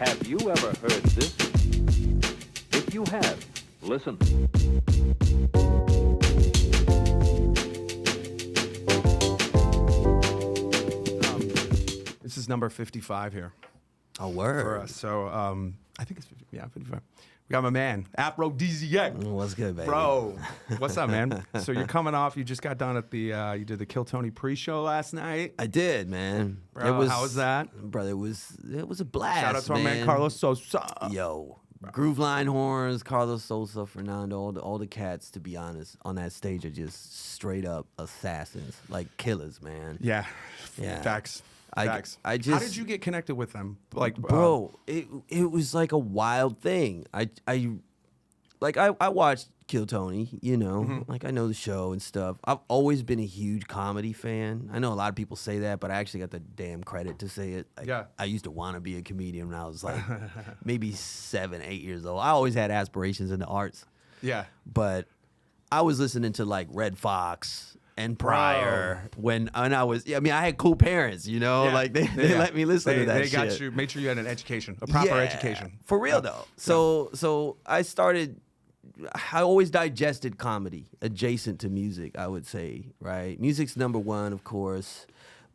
Have you ever heard this? If you have, listen. This is number 55 here Oh, word. for us. So I think it's 50, yeah, 55. We got my man, AfroDiziac. What's good, baby? Bro, what's up, man? So you're coming off. You just got done at the. You did the Kill Tony pre-show last night. I did, man. Bro, how was that? Brother, it was a blast. Shout out to our man Carlos Sosa. Yo, Groove Line Horns, Carlos Sosa, Fernando, all the cats. To be honest, on that stage are just straight up assassins, like killers, man. Yeah, Yeah. Facts. I Facts. just- How did you get connected with them? Like, Bro, it was like a wild thing. I watched Kill Tony, you know, like I know the show and stuff. I've always been a huge comedy fan. I know a lot of people say that, but I actually got the damn credit to say it. Like, Yeah. I used to want to be a comedian when I was like maybe 7, 8 years old. I always had aspirations in the arts, yeah. but I was listening to like Red Fox and Pryor when I was, I mean, I had cool parents, you know, Yeah. like they Yeah. let me listen to that They got shit. you, made sure you had an education, a proper education. For real though. So I always digested comedy adjacent to music, I would say, right? Music's number one, of course.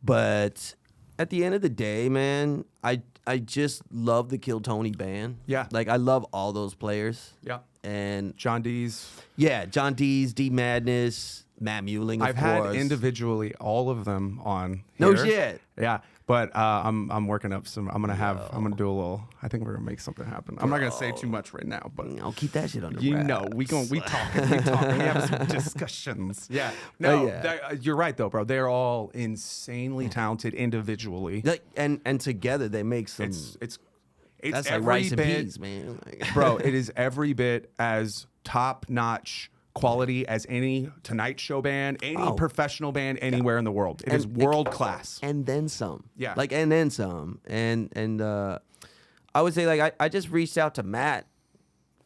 But at the end of the day, man, I just love the Kill Tony band. Yeah. Like I love all those players. Yeah. And John D's. yeah, John D's, D Madness, Matt Muling, of I've course. had individually all of them on. No here. shit. Yeah, but I'm working up some. I'm gonna do a little. I think we're gonna make something happen. I'm not gonna say too much right now, but I'll keep that shit under you wraps. know, we talking, we have some discussions. Yeah, no, yeah. you're right though, bro. They're all insanely talented individually. Like, and together they make some. It's that's like every rice and bit, peas, man. Like, bro. It is every bit as top notch quality as any Tonight Show band, any professional band anywhere in the world. It is world class. and then some. Yeah. Like and then some. And I would say like I just reached out to Matt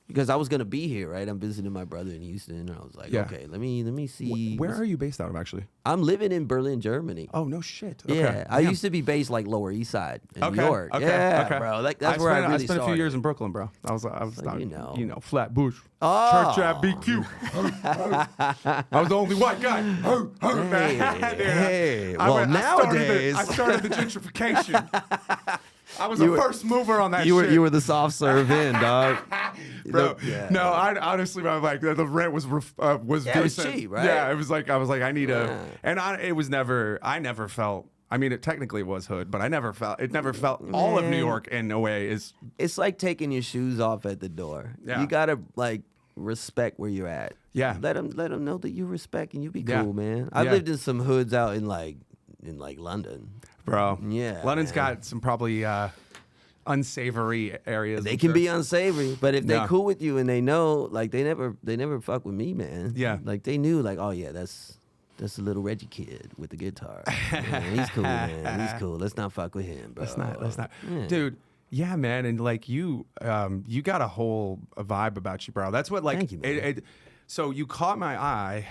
because I was gonna be here, right? I'm visiting my brother in Houston, and I was like, Yeah. okay, let me see. Where are you based out of, actually? I'm living in Berlin, Germany. Oh, no shit. Okay. Yeah, I Damn. used to be based like Lower East Side in Okay. New York. Okay. Yeah, Okay. bro. Like that's where I really spent a few started. years in Brooklyn, bro. I was So, you you know, know. Flatbush. Oh. Church at BQ. I was the only white guy. Hey. Well, nowadays I started the gentrification. I was the first mover on that you shit. were the soft serve in, dog. Bro, Yeah. no, I honestly, I was like, the rent was Yeah, it was decent. cheap, right? Yeah, it was like, I was like, I need Yeah. I never felt. I mean, it technically was hood, but it never felt all of New Man. York in a way is. It's like taking your shoes off at the door. Yeah. You gotta like respect where you're at. Yeah. Let them know that you respect and you be Yeah. cool, man. I've Yeah. lived in some hoods out in London. Bro, Yeah, London's man. got some probably unsavory areas. They I'm can sure. be unsavory, but if they Yeah. cool with you and they know, like they never fuck with me, man. Yeah. Like they knew, like, oh yeah, that's the little Reggie kid with the guitar. Man, he's cool, man. He's cool. Let's not fuck with him, bro. That's not, Yeah. dude. Yeah, man, and like you got a whole vibe about you, bro. That's what like. Thank you, man. So you caught my eye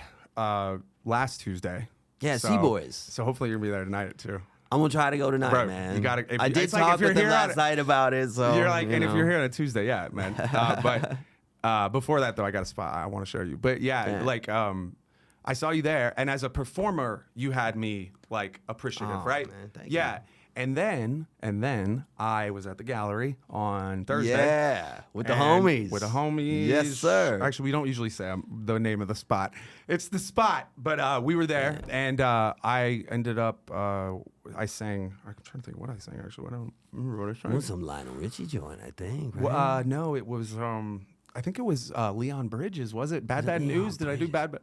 last Tuesday. Yeah, so, Sea-Boys. So hopefully you'll be there tonight too. I'm gonna try to go tonight, Bro, man. you gotta- if I you- did it's like if talk you're with them here at last a- night about it, so You're like, you and if know. you're here on a Tuesday, yeah, man. But before that though, I got a spot I want to show you. But yeah, Yeah. like I saw you there, and as a performer, you had me like appreciative, Oh, right? man, thank yeah. you. And then I was at the gallery on Thursday. Yeah, with the And homies. With the homies. Yes, sir. Actually, we don't usually say the name of the spot. It's the spot, but we were there, and I ended up, I sang, I'm trying to think what I sang, actually. I don't remember what I sang. It was some Lionel Richie joint, I think. Right? Well, no, it was, I think it was Leon Bridges, was it? Bad Leon News? Did I do Bad?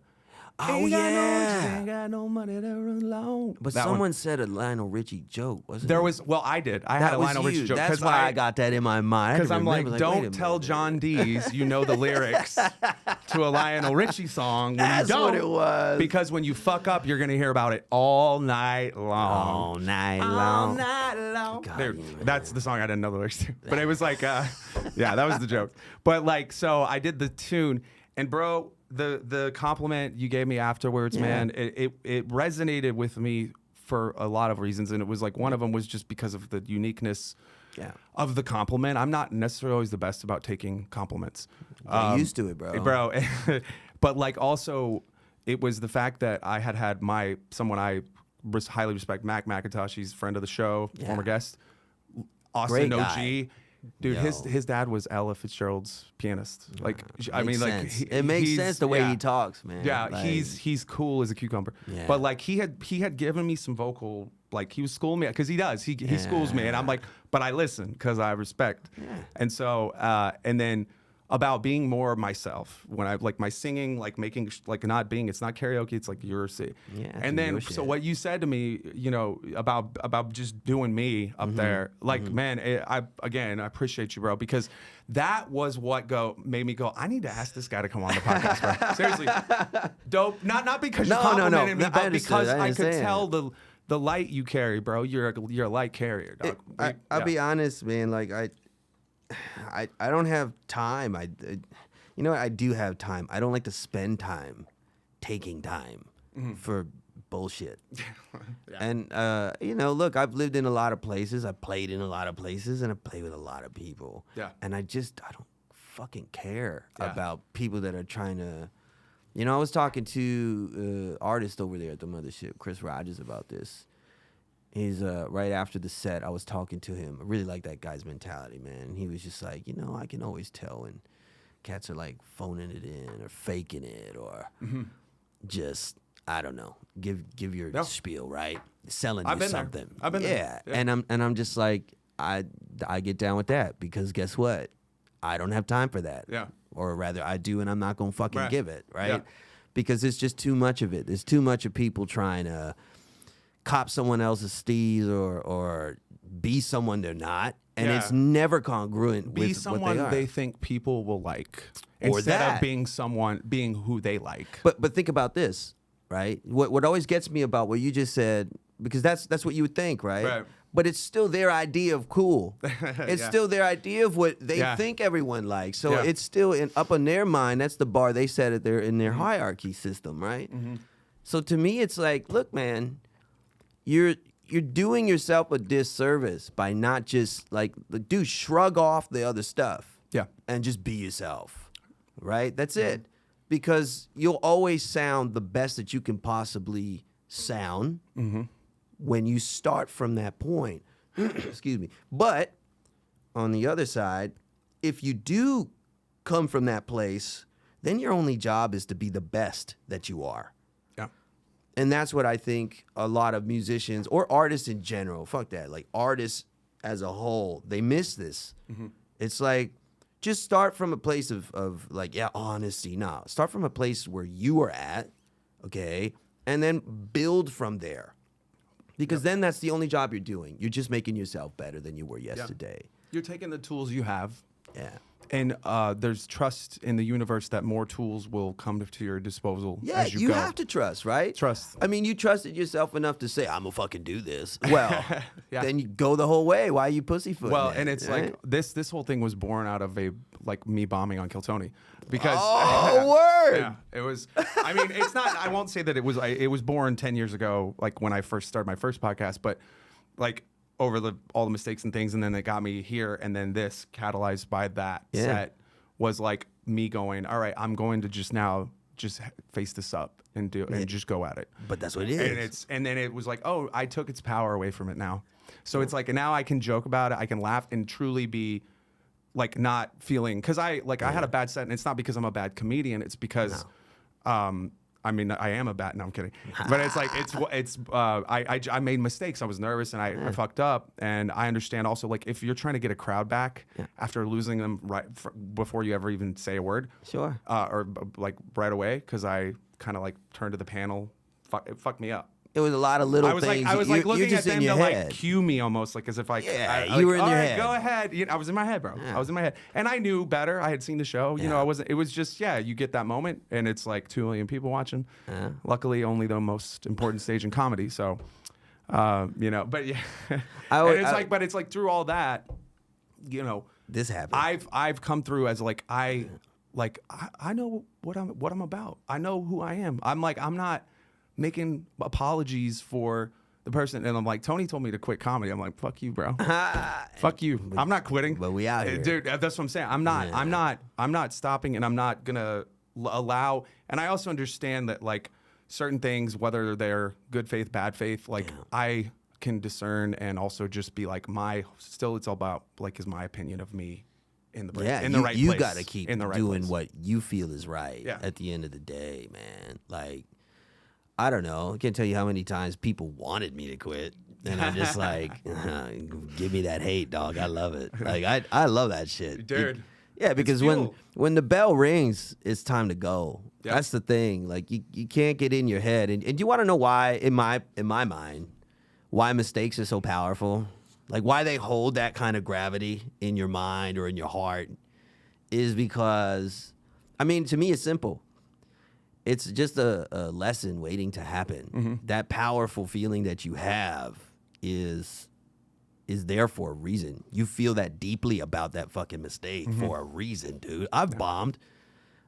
Oh, Ain't got no riches, yeah. ain't got no money to run alone. But That one. someone said a Lionel Richie joke, wasn't There it? was, well, I did. I that had a was Lionel you. Richie joke. That's 'cause why I got that in my mind. Because I'm like, wait a don't minute. tell John D's you know the lyrics to a Lionel Richie song when That's you don't. what it was. Because when you fuck up, you're gonna hear about it all night long. All night long. long. God, There, you know. that's the song I didn't know the lyrics to. But it was like, yeah, that was the joke. But like, so I did the tune, and bro, the compliment you gave me afterwards, man, it resonated with me for a lot of reasons, and it was like one of them was just because of the uniqueness of the compliment. I'm not necessarily always the best about taking compliments. Get used to it, bro. But like also, it was the fact that I had someone I highly respect, Mac McIntosh. He's a friend of the show, former guest, Austin Great OG. guy. Dude, Yo. his dad was Ella Fitzgerald's pianist. Like, I mean, Sense. like It makes sense the way he talks, man. Yeah, Like, he's cool as a cucumber. Yeah. But like he had given me some vocal, like he was schooling me because he does. He schools me, and I'm like, but I listen because I respect. Yeah. And so and then about being more myself when I like my singing, like making like not being, it's not karaoke, it's like your shit. Yeah, And then your so shit. what you said to me, you know, about just doing me up there, like man, I appreciate you, bro, because that was what made me go, I need to ask this guy to come on the podcast, bro. Seriously, dope. Not because you complimented me, but because I could tell the light you carry, bro. You're a light carrier, dog. I'll be honest, man. Like I don't have time. You know what? I do have time. I don't like to spend time taking time for bullshit. And you know, look, I've lived in a lot of places. I played in a lot of places, and I play with a lot of people. Yeah. And I don't fucking care about people that are trying to. You know, I was talking to artist over there at the Mothership, Chris Rogers, about this. He's right after the set, I was talking to him. I really like that guy's mentality, man. And he was just like, you know, I can always tell when cats are like phoning it in or faking it or just, I don't know, give your spiel, right? Selling you something. I've been there. Yeah. And I'm just like, I get down with that because guess what? I don't have time for that. Yeah. Or rather, I do, and I'm not gonna fucking give it, right? Yeah. Because there's just too much of it. There's too much of people trying to cop someone else's steez or be someone they're not, and it's never congruent be with someone what they are. they think people will like, Or instead that. of being who they like. But think about this, right? What always gets me about what you just said, because that's what you would think, right? Right. But it's still their idea of cool. It's still their idea of what they think everyone likes. So it's still up in their mind. That's the bar they set in their hierarchy system, right? So to me, it's like, look, man, you're doing yourself a disservice by not just like, dude, shrug off the other stuff. Yeah. And just be yourself, right? That's it. Because you'll always sound the best that you can possibly sound when you start from that point. Excuse me. But on the other side, if you do come from that place, then your only job is to be the best that you are. Yeah. And that's what I think a lot of musicians or artists in general, fuck that, like artists as a whole, they miss this. It's like, just start from a place of like, honesty. No, start from a place where you are at, okay? And then build from there. Because then that's the only job you're doing. You're just making yourself better than you were yesterday. You're taking the tools you have. Yeah. And there's trust in the universe that more tools will come to your disposal Yeah, as you go. have to trust, right? Trust. I mean, you trusted yourself enough to say, I'm going to fucking do this. Well, Yeah. then you go the whole way. Why are you pussyfooting? Well, it, and it's right? like this whole thing was born out of me bombing on Kiltony, because word. yeah, it was. I mean, it's not. I won't say that it was. It was born 10 years ago, like when I first started my first podcast, but like over all the mistakes and things, and then it got me here, and then this catalyzed by that set was like me going, all right, I'm going to just face this up and just go at it. But that's what it is. And then it was like, oh, I took its power away from it now. So it's like, and now I can joke about it. I can laugh and truly be like not feeling, because I had a bad set, and it's not because I'm a bad comedian. It's because, I mean, I am a bad. No, I'm kidding. But it's like I made mistakes. I was nervous and I fucked up. And I understand also, like, if you're trying to get a crowd back after losing them before you ever even say a word, Sure. or like right away, because I kind of like turned to the panel, it fucked me up. It was a lot of little things. I was like you're looking just at them in your to head. like cue me almost, like as if I you were in all your right, head. Go ahead. You know, I was in my head, bro. I was in my head, and I knew better. I had seen the show. You know, I wasn't. It was just you get that moment, and it's like 2 million people watching. Luckily, only the most important stage in comedy. So, you know, but yeah, but it's like through all that, you know, this happened. I've come through as like I know what I'm about. I know who I am. I'm not making apologies for the person, and I'm like, Tony told me to quit comedy. I'm like, fuck you, bro. Fuck you. I'm not quitting. But we out here, dude. That's what I'm saying. I'm not. Yeah. I'm not stopping, and I'm not gonna allow. And I also understand that like certain things, whether they're good faith, bad faith, like I can discern and also just be like still it's all about like is my opinion of me in the in the right place. You got to keep in the right doing place. what you feel is right at the end of the day, man. Like, I don't know. I can't tell you how many times people wanted me to quit. And I'm just like, give me that hate, dog. I love it. Like, I love that shit. Dude. Yeah, because when the bell rings, it's time to go. Yep. That's the thing. Like, you can't get in your head. And you want to know why, in my mind, why mistakes are so powerful? Like, why they hold that kind of gravity in your mind or in your heart is because, I mean, to me, it's simple. It's just a lesson waiting to happen. Mm-hmm. That powerful feeling that you have is there for a reason. You feel that deeply about that fucking mistake for a reason, dude. I've bombed.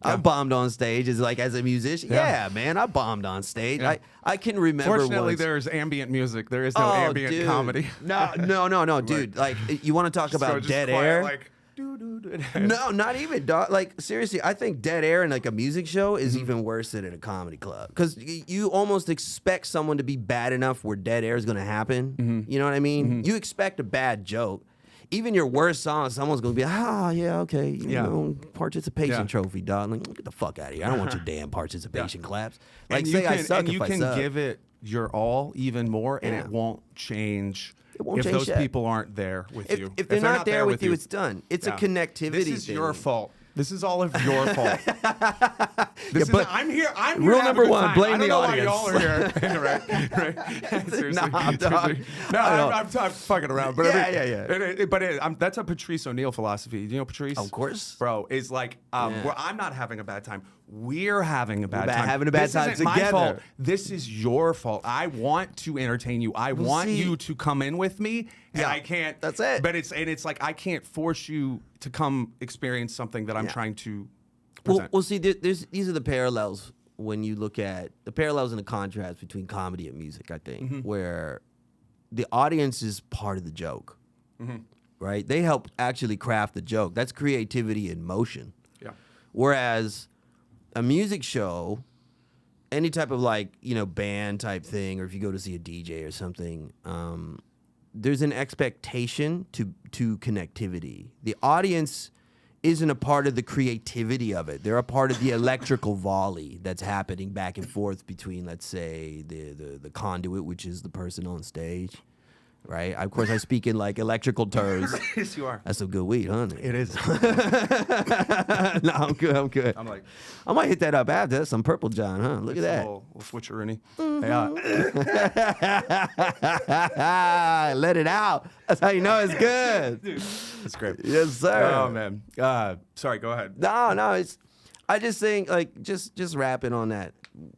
I bombed on stage as a musician. Yeah, man, I bombed on stage. Yeah. I can remember. Fortunately, once, there's ambient music. There is no ambient dude. comedy. No, dude. Like, you want to talk about just dead quiet, air? Like, doo. No, not even, dog. Like, seriously, I think dead air in like a music show is even worse than in a comedy club. Because you almost expect someone to be bad enough where dead air is going to happen. You know what I mean? You expect a bad joke. Even your worst song, someone's going to be, yeah, okay. You know, participation trophy, dog. Like, get the fuck out of here. I don't want your damn participation claps. Like, and say I suck and if you I can suck. give it your all even more, and it won't change. If those people aren't there with you. If they're not there with you, it's done. It's a connectivity This is thing. your fault. This is all of your fault. but I'm here. I'm rule here. number one, time. blame I don't the know audience. Why y'all are here. right. Seriously. Nah, dog. Seriously. No, I'm fucking around. But Yeah. That's a Patrice O'Neill philosophy. Do you know Patrice? Of course. Bro, is like, where I'm not having a bad time. We're having a bad time. Having a bad time isn't together. my fault. This is your fault. I want to entertain you. I want you to come in with me, and I can't. That's it. But it's like I can't force you to come experience something that I'm trying to present. Well, see, these are the parallels when you look at the parallels and the contrast between comedy and music, I think, where the audience is part of the joke, right? They help actually craft the joke. That's creativity in motion. Yeah. Whereas a music show, any type of band type thing, or if you go to see a DJ or something, there's an expectation to connectivity. The audience isn't a part of the creativity of it. They're a part of the electrical volley that's happening back and forth between, let's say, the conduit, which is the person on stage, right? Of course, I speak in like electrical terms. Yes, you are. That's some good weed, huh? It is. No, I'm good. I'm like, I might hit that up after. That's some Purple John, huh? Look at that. A little switcheroony. Let it out. That's how you know it's good. Dude, that's great. Yes, sir. Oh man. Sorry. Go ahead. No. I just think just rapping on that.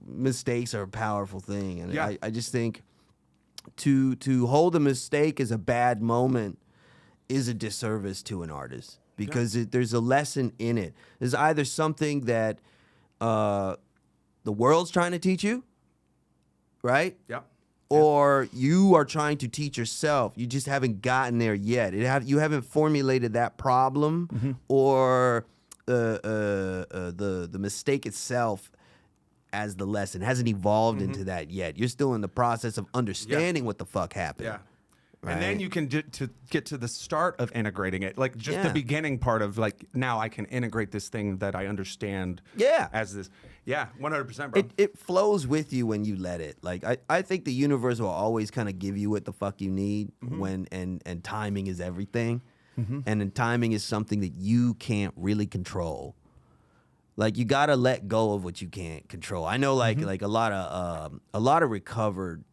Mistakes are a powerful thing, and I just think to hold a mistake as a bad moment is a disservice to an artist because there's a lesson in it. There's either something that the world's trying to teach you, right? Yeah. Or you are trying to teach yourself. You just haven't gotten there yet. You haven't formulated that problem, or the mistake itself as the lesson hasn't evolved into that yet. You're still in the process of understanding what the fuck happened. Yeah. Right? And then you can get to the start of integrating it, like just the beginning part of like, now I can integrate this thing that I understand. As this. Yeah, 100%, bro. It flows with you when you let it. Like I think the universe will always kind of give you what the fuck you need when and timing is everything. And then timing is something that you can't really control. Like you gotta let go of what you can't control. I know like a lot of recovered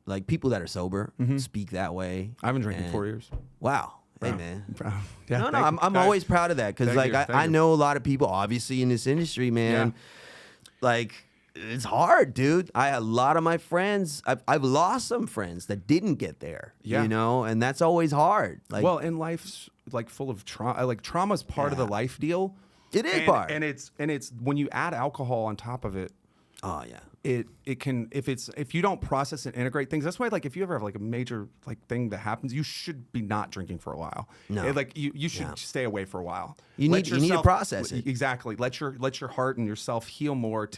like people that are sober speak that way. I've been drinking 4 years. Wow. Bro. Hey man. Bro. Yeah, No, I'm always proud of that because Thank like you. I know a lot of people obviously in this industry, man. Like it's hard, dude. A lot of my friends, I've lost some friends that didn't get there. Yeah. You know, and that's always hard. Like, well, and life's like full of trauma. Like trauma's part of the life deal. it is part. And it's when you add alcohol on top of it. Oh yeah. it can if you don't process and integrate things. That's why like if you ever have like a major like thing that happens, you should be not drinking for a while. No. Like you should stay away for a while. You need to process it. Exactly. Let your heart and yourself heal more.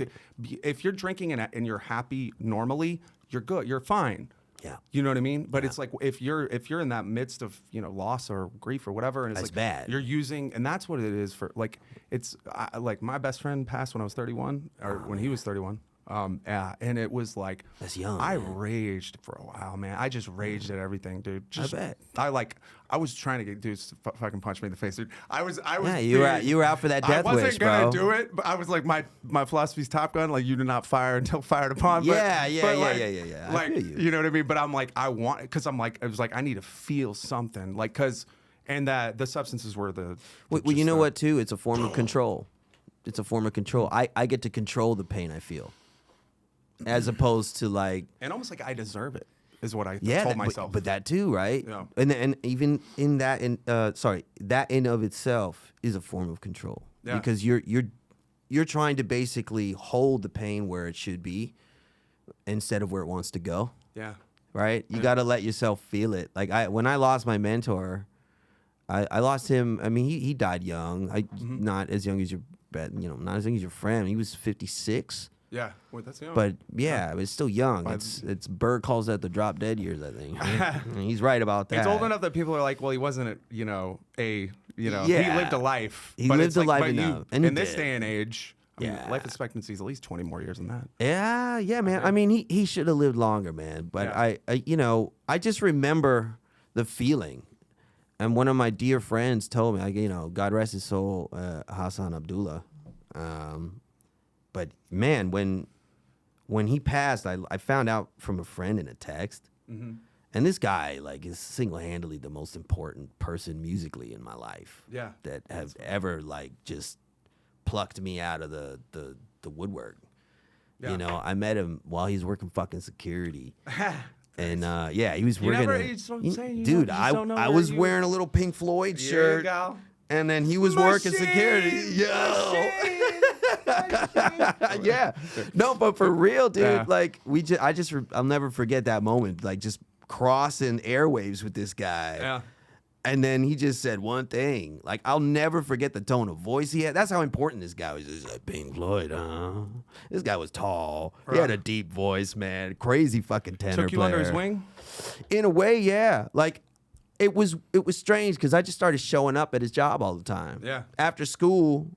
If you're drinking and you're happy normally, you're good. You're fine. Yeah. You know what I mean? But it's like if you're in that midst of, loss or grief or whatever, and it's that's like bad. You're using, and that's what it is for like like my best friend passed when I was 31 or when he was 31. And it was like that's young. I raged for a while, man. I just raged at everything, dude. I bet. I was trying to get dudes to fucking punch me in the face, dude. I was. Yeah, you were out for that death wish, bro. I wasn't gonna do it, but I was like my philosophy's Top Gun, like you do not fire until fired upon. Yeah. Like you know what I mean? But I'm like I want because I'm like I was like I need to feel something like and that the substances were the. Well, you know what too? It's a form of control. It's a form of control. I get to control the pain I feel. As opposed to like, and almost like I deserve it is what I that, told myself. But that too, right? Yeah. And even in that, that in of itself is a form of control. Yeah. Because you're trying to basically hold the pain where it should be, instead of where it wants to go. Yeah. Right. You got to let yourself feel it. Like when I lost my mentor, I lost him. I mean, he died young. Not as young as not as young as your friend. He was 56. Yeah, well, that's young. But yeah, it's still young. It's Berg calls that the drop dead years, I think. He's right about that. It's old enough that people are like, well, he wasn't he lived a life. He but lived it's a like, life but enough. in this day and age, I mean, Yeah. life expectancy is at least 20 more years than that. Yeah, man. I mean, he should have lived longer, man. But Yeah. I just remember the feeling. And one of my dear friends told me, like, God rest his soul, Hassan Abdullah. But man, when he passed, I found out from a friend in a text, and this guy like is single-handedly the most important person musically in my life. Yeah, that has ever like just plucked me out of the woodwork. Yeah. I met him while he was working fucking security. And he was working. Dude, I was wearing a little Pink Floyd shirt, and then he was working security. Yo. Yeah. No, but for real, dude. Yeah. Like I'll never forget that moment. Like just crossing airwaves with this guy. Yeah. And then he just said one thing. Like I'll never forget the tone of voice he had. That's how important this guy was. He's like, Pink Floyd, huh? This guy was tall. He had a deep voice, man. Crazy fucking tenor Took you player. under his wing? In a way, yeah. Like it was strange because I just started showing up at his job all the time. Yeah. After school,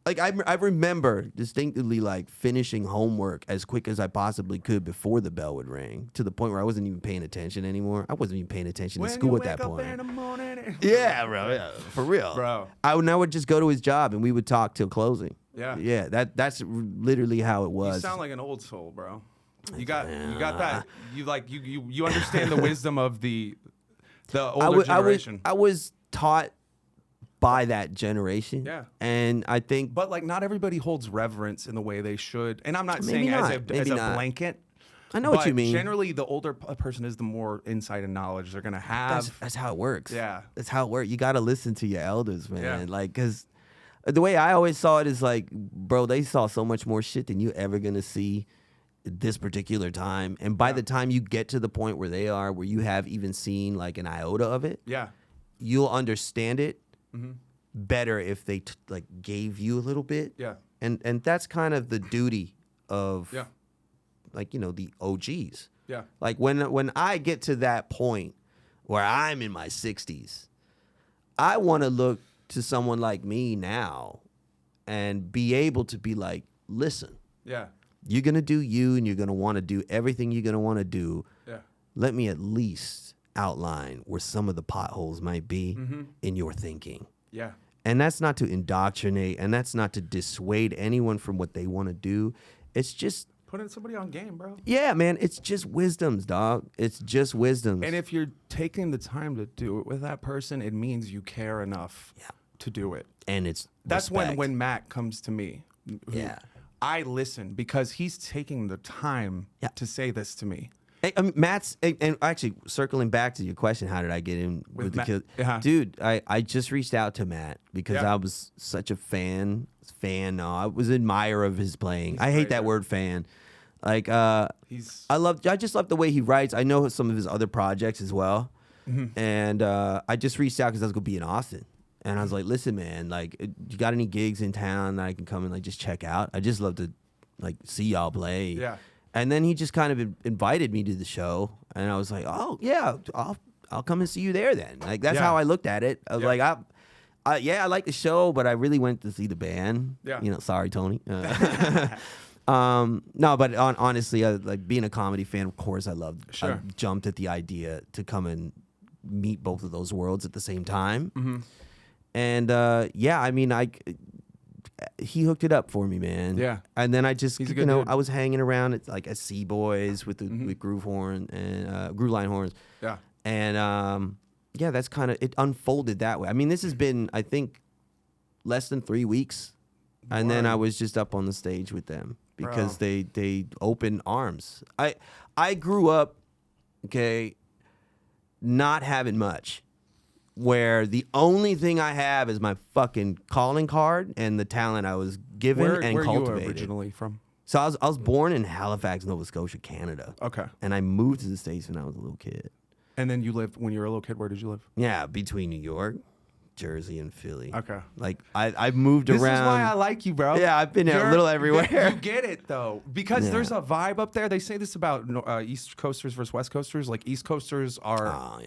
like I remember distinctly like finishing homework as quick as I possibly could before the bell would ring, to the point where I wasn't even paying attention anymore. I wasn't even paying attention to school at that point. In the morning. Yeah, bro. Yeah, for real, Bro. I would just go to his job and we would talk till closing. Yeah. Yeah. That's literally how it was. You sound like an old soul, bro. You got that. You understand the wisdom of the older generation. I was taught by that generation. Yeah. And I think, but like not everybody holds reverence in the way they should. And I'm not saying not. as a blanket. I know what you mean. Generally, the older a person is, the more insight and knowledge they're gonna have. That's how it works. Yeah. That's how it works. You got to listen to your elders, man. Yeah. Like, because the way I always saw it is like, bro, they saw so much more shit than you ever gonna see this particular time. And by the time you get to the point where they are, where you have even seen like an iota of it, you'll understand it better if they gave you a little bit. Yeah. And that's kind of the duty of like, the OGs. Yeah. Like when I get to that point where I'm in my 60s, I want to look to someone like me now and be able to be like, listen. Yeah. You're going to do you, and you're going to want to do everything you're going to want to do. Yeah. Let me at least outline where some of the potholes might be in your thinking. Yeah. And that's not to indoctrinate, and that's not to dissuade anyone from what they want to do. It's just putting somebody on game, bro. Yeah, man. It's just wisdoms, dog. It's just wisdoms. And if you're taking the time to do it with that person, it means you care enough to do it. And that's respect. when Matt comes to me. Yeah. I listen because he's taking the time to say this to me. Matt's, and actually circling back to your question, how did I get in with the kids? Dude, I just reached out to Matt because I was such a fan. I was an admirer of his playing. I hate that word fan. Like He's I just love the way he writes. I know some of his other projects as well. And I just reached out because I was gonna be in Austin. And I was like, listen, man, like, you got any gigs in town that I can come and like just check out? I just love to like see y'all play. Yeah. And then he just kind of invited me to the show, and I was like, oh yeah, I'll come and see you there then. Like that's how I looked at it. I was like, I like the show, but I really went to see the band. Yeah. You know, sorry, Tony. No, but honestly, like being a comedy fan, of course, I loved. Sure. I jumped at the idea to come and meet both of those worlds at the same time. And yeah, I mean, he hooked it up for me, man. Yeah. And then I just, He's a you good know, dude. I was hanging around at like at Sea Boys with the with groove horn and groove line horns. Yeah. And yeah, that's kind of, it unfolded that way. I mean, this has been, I think, less than 3 weeks. And then I was just up on the stage with them because they opened arms. I grew up, okay, not having much, where the only thing I have is my fucking calling card and the talent I was given and where cultivated. you originally from? So I was born in Halifax, Nova Scotia, Canada. Okay. And I moved to the States when I was a little kid. And then you lived, when you were a little kid, where did you live? Yeah, between New York, Jersey, and Philly. Okay. Like I've moved This around. is why I like you, bro. Yeah, I've been a little everywhere. You get it though, because Yeah. there's a vibe up there. They say this about East Coasters versus West Coasters. Like East Coasters are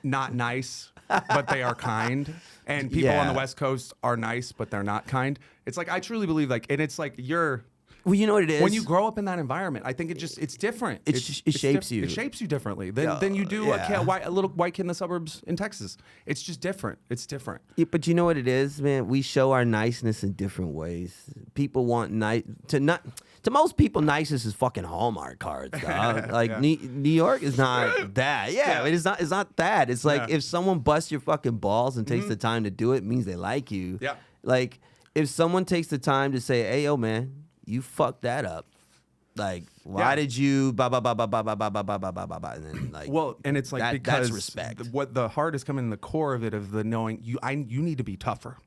not nice, but they are kind, and people on the West Coast are nice, but they're not kind. It's like I truly believe, like, and it's like you're. Well, you know what it is? When you grow up in that environment, I think it's different. It shapes you. It shapes you differently than you do a little white kid in the suburbs in Texas. It's just different. It's different. Yeah, but you know what it is, man? We show our niceness in different ways. People want to most people, niceness is fucking Hallmark cards, dog. Like New York is not that. Yeah, it's not that. It's like if someone busts your fucking balls and takes the time to do it, it means they like you. Yeah. Like if someone takes the time to say, "Hey, yo, man, you fucked that up." Like, why did you ba ba ba ba ba ba ba ba ba ba ba ba? And then like, Well, and it's like because that's respect. What the heart is coming in the core of it, of the knowing you need to be tougher.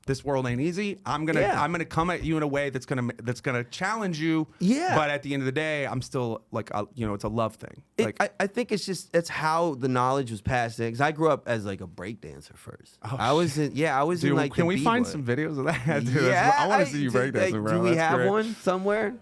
This world ain't easy. I'm gonna come at you in a way that's gonna challenge you. Yeah. But at the end of the day, I'm still like it's a love thing. I think it's how the knowledge was passed in. Because I grew up as like a break dancer first. I was in Dude, like. can the we find B-boy. some videos of that? Dude, Yeah, I want to see you break like, dancing, bro. Do we That's have great. one somewhere?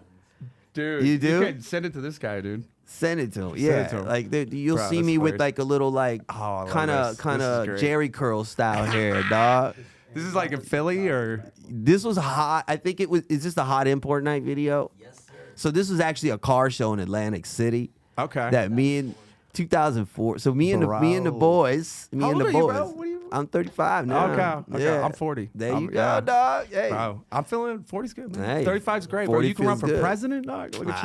Dude, You do? can send it to this guy, dude. Send it to him. Send Yeah, it to him. like you'll Bro, see that's me with hilarious. like a little like I love kind this. This is of great. Jerry curl style hair, dog. This is like in Philly, or This was hot. I think it was. Is this the Hot Import Night video? Yes, sir. So this was actually a car show in Atlantic City. okay. That me and 2004. So me and the Bro. boys. Me How and old the are you, boys. bro? What are you? I'm 35 now. Okay. Yeah. I'm 40. There you go, yeah. dog. Hey. Bro, I'm feeling 40's good, man. Hey, 35's great, bro. 40 You can run feels for good. president, dog. Look at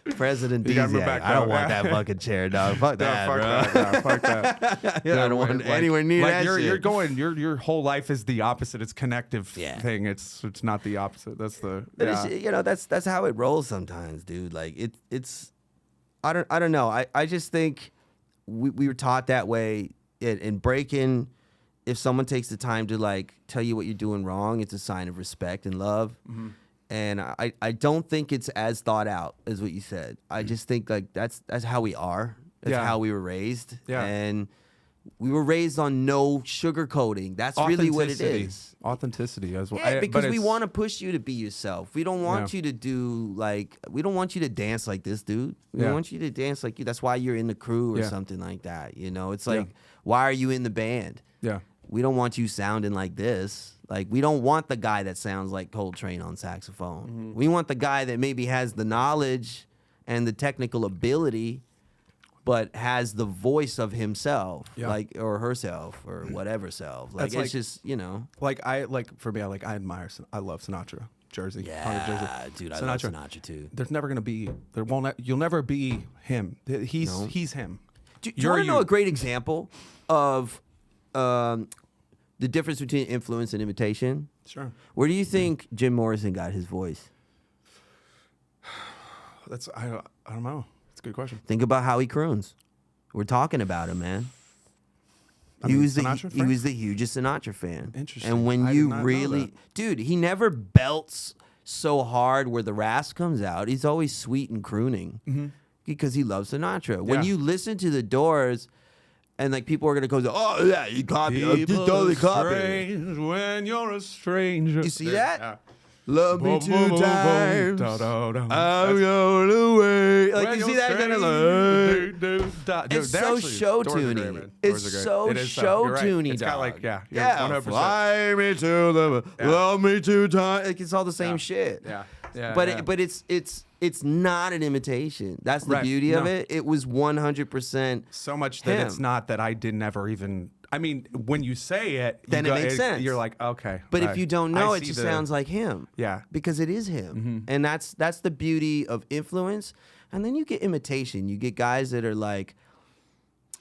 you. President You gotta move Diziac. back, I don't bro. want that fucking chair, dog. Fuck that, fuck bro. that, no, fuck that. Yeah, I don't want Like- anywhere near like that you're, shit. You're going. Your whole life is the opposite. It's connective thing. It's not the opposite. That's the. But Yeah. it's, that's how it rolls sometimes, dude. Like it's I don't know. I just think we were taught that way in breaking. If someone takes the time to like tell you what you're doing wrong, it's a sign of respect and love. And I don't think it's as thought out as what you said. I just think like that's how we are. That's how we were raised. Yeah. And we were raised on no sugarcoating. That's really what it Authenticity. is. Authenticity as well. Yeah, because we it's- want to push you to be yourself. We don't want you to do like, we don't want you to dance like this, dude. We Yeah. want you to dance like you. That's why you're in the crew or Yeah. something like that. You know, it's like, why are you in the band? Yeah. We don't want you sounding like this. Like, we don't want the guy that sounds like Coltrane on saxophone. We want the guy that maybe has the knowledge and the technical ability, but has the voice of himself, like, or herself, or whatever self. Like, That's it's like- just, you know. For me, I admire. I love Sinatra, Jersey. Yeah, dude, I love Sinatra too. There's never gonna be. You'll never be him. He's him. Do you want to know a great example of the difference between influence and imitation? Sure. Where do you think Jim Morrison got his voice? I don't know. It's a good question. Think about how he croons. We're talking about him, man. He was Sinatra he fan? was the hugest Sinatra fan. Interesting. And when I did you not know really, that. dude, he never belts so hard where the rasp comes out. He's always sweet and crooning because he loves Sinatra. When Yeah. you listen to the Doors, and like people are gonna go, oh yeah, you copy, you totally copy. Strange when you're a stranger. You see that? Yeah. Love me two times. Da-da-da. I'm going away. Like When you see you're that kind of strange. like. Dude, It's they're so actually- show Doors are great, tuny. man. It's Doors are great. so It is, show you're right. tuny, It's got dog. like, yeah, you're Yeah, 100%. fly me to the love me two times. Like it's all the same shit. Yeah. Yeah, But yeah. but it's not an imitation. That's the Right. beauty of No. it. It was 100%. So much that it's him. not that I didn't ever even. I mean, when you say it, you Then it makes sense. You're like, okay. But if right. you don't know, I it see just the- sounds like him. Yeah. Because it is him. And that's the beauty of influence. And then you get imitation. You get guys that are like,